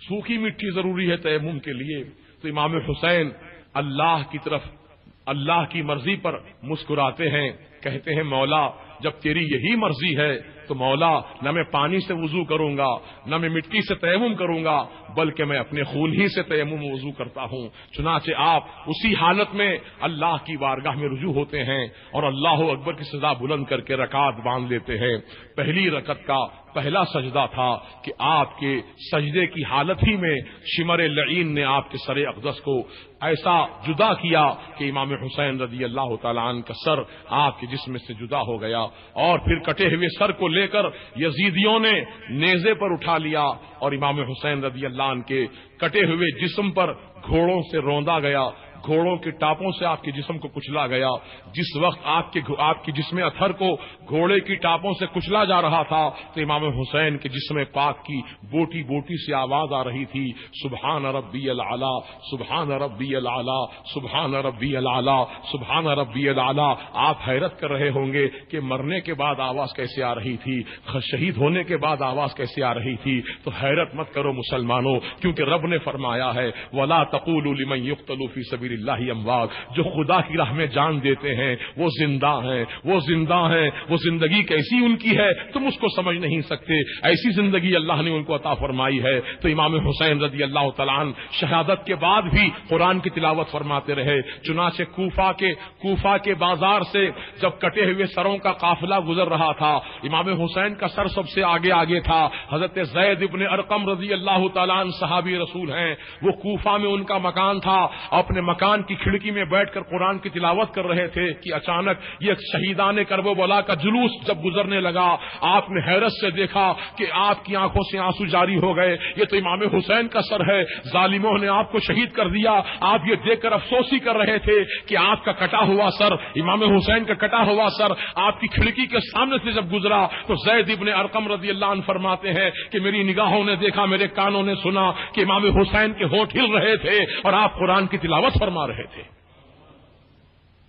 سوکھی مٹی ضروری ہے تیمم کے لیے۔ تو امام حسین اللہ کی طرف، اللہ کی مرضی پر مسکراتے ہیں، کہتے ہیں مولا جب تیری یہی مرضی ہے تو مولا نہ میں پانی سے وضو کروں گا نہ میں مٹی سے تیمم کروں گا بلکہ میں اپنے خون ہی سے تیمم وضو کرتا ہوں۔ چنانچہ آپ اسی حالت میں اللہ کی بارگاہ میں رجوع ہوتے ہیں اور اللہ اکبر کی صدا بلند کر کے رکعت باندھ لیتے ہیں۔ پہلی رکعت کا پہلا سجدہ تھا کہ آپ کے سجدے کی حالت ہی میں شمر لعین نے آپ کے سر اقدس کو ایسا جدا کیا کہ امام حسین رضی اللہ تعالیٰ عنہ کا سر آپ کے جسم سے جدا ہو گیا اور پھر کٹے ہوئے سر کو لے کر یزیدیوں نے نیزے پر اٹھا لیا اور امام حسین رضی اللہ عنہ کے کٹے ہوئے جسم پر گھوڑوں سے روندا گیا، گھوڑوں کے ٹاپوں سے آپ کے جسم کو کچلا گیا. جس وقت آپ کے جسم اطہر کو گھوڑے کی ٹاپوں سے کچلا جا رہا تھا تو امام حسین کے جسم پاک کی بوٹی بوٹی سے آواز آ رہی تھی, سبحان ربی العلی, سبحان ربی العلی, سبحان ربی العلی, سبحان ربی العلی. آپ حیرت کر رہے ہوں گے کہ مرنے کے بعد آواز کیسے آ رہی تھی, شہید ہونے کے بعد آواز کیسے آ رہی تھی. تو حیرت مت کرو مسلمانوں, کیونکہ رب نے فرمایا ہے وَلَا تَقُولُوا لِمَن يُقْتَلُ فِي سَبِيلِ اللَّهِ أَمْوَاتٌ, جو خدا کی راہ میں جان دیتے ہیں وہ زندہ ہیں, وہ زندہ ہیں. وہ زندگی کیسی ان کی ہے تم اس کو سمجھ نہیں سکتے, ایسی زندگی اللہ نے ان کو عطا فرمائی ہے. تو امام حسین رضی اللہ تعالیٰ عنہ شہادت کے بعد بھی قرآن کی تلاوت فرماتے رہے. چنانچہ کوفہ کے بازار سے جب کٹے ہوئے سروں کا قافلہ گزر رہا تھا, امام حسین کا سر سب سے آگے تھا. حضرت زید ابن ارقم رضی اللہ تعالیٰ عنہ صحابی رسول ہیں, وہ کوفہ میں ان کا مکان تھا. اپنے مکان کی کھڑکی میں بیٹھ کر قرآن کی تلاوت کر رہے تھے کہ اچانک یہ شہیدان کربلا کا جلوس جب گزرنے لگا, آپ نے حیرت سے دیکھا کہ آپ کی آنکھوں سے آنسو جاری ہو گئے. یہ تو امام حسین کا سر ہے, ظالموں نے آپ کو شہید کر دیا. آپ یہ دیکھ کر افسوسی کر رہے تھے کہ آپ کا کٹا ہوا سر, امام حسین کا کٹا ہوا سر آپ کی کھڑکی کے سامنے سے جب گزرا تو زید ابن ارقم رضی اللہ عنہ فرماتے ہیں کہ میری نگاہوں نے دیکھا, میرے کانوں نے سنا کہ امام حسین کے ہونٹ ہل رہے تھے اور آپ قرآن کی تلاوت فرما رہے تھے.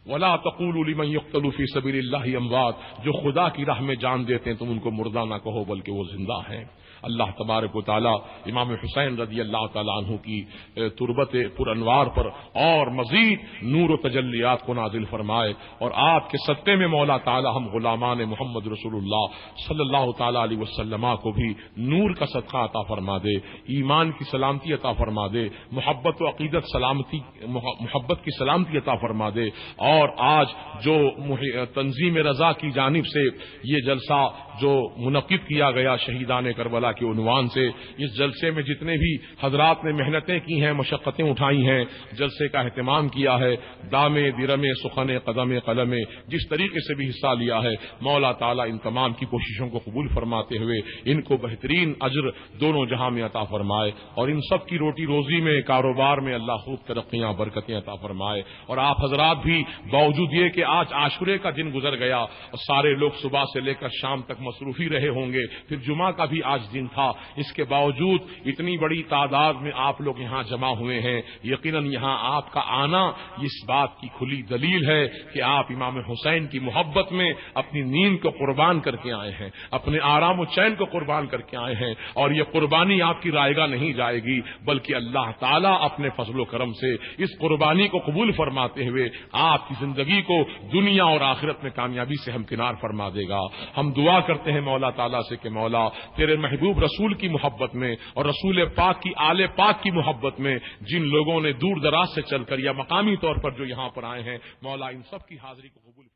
وَلَا تَقُولُوا لِمَن يُقْتَلُ فِي سَبِيلِ اللَّهِ أَمْوَاتٌ, جو خدا کی راہ میں جان دیتے ہیں تم ان کو مردہ نہ کہو بلکہ وہ زندہ ہیں. اللہ تبارک و تعالی امام حسین رضی اللہ تعالیٰ عنہ کی تربت پر انوار پر اور مزید نور و تجلیات کو نازل فرمائے, اور آپ کے صدقے میں مولا تعالی ہم غلامان محمد رسول اللہ صلی اللہ تعالی علیہ وسلم کو بھی نور کا صدقہ عطا فرما دے, ایمان کی سلامتی عطا فرما دے, محبت و عقیدت محبت کی سلامتی عطا فرما دے. اور آج جو تنظیم رضا کی جانب سے یہ جلسہ جو منعقد کیا گیا شہیدان کربلا کے عنوان سے, اس جلسے میں جتنے بھی حضرات نے محنتیں کی ہیں, مشقتیں اٹھائی ہیں, جلسے کا اہتمام کیا ہے, دامے درمے سخن قدم قلم جس طریقے سے بھی حصہ لیا ہے, مولا تعالیٰ ان تمام کی کوششوں کو قبول فرماتے ہوئے ان کو بہترین اجر دونوں جہاں میں عطا فرمائے, اور ان سب کی روٹی روزی میں کاروبار میں اللہ خوب ترقیاں برکتیں عطا فرمائے. اور آپ حضرات بھی باوجود یہ کہ آج عاشورے کا دن گزر گیا اور سارے لوگ صبح سے لے کر شام تک مصروفی رہے ہوں گے, پھر جمعہ کا بھی آج دن تھا, اس کے باوجود اتنی بڑی تعداد میں آپ لوگ یہاں جمع ہوئے ہیں. یقیناً یہاں آپ کا آنا اس بات کی کھلی دلیل ہے کہ آپ امام حسین کی محبت میں اپنی نیند کو قربان کر کے آئے ہیں, اپنے آرام و چین کو قربان کر کے آئے ہیں, اور یہ قربانی آپ کی رائے گاہ نہیں جائے گی بلکہ اللہ تعالیٰ اپنے فضل و کرم سے اس قربانی کو قبول فرماتے ہوئے آپ کی زندگی کو دنیا اور آخرت میں کامیابی سے ہمکنار فرما دے گا. ہم دعا کرتے ہیں مولا تعالیٰ سے کہ مولا تیرے محبوب رسول کی محبت میں اور رسول پاک کی آل پاک کی محبت میں جن لوگوں نے دور دراز سے چل کر یا مقامی طور پر جو یہاں پر آئے ہیں, مولا ان سب کی حاضری کو قبول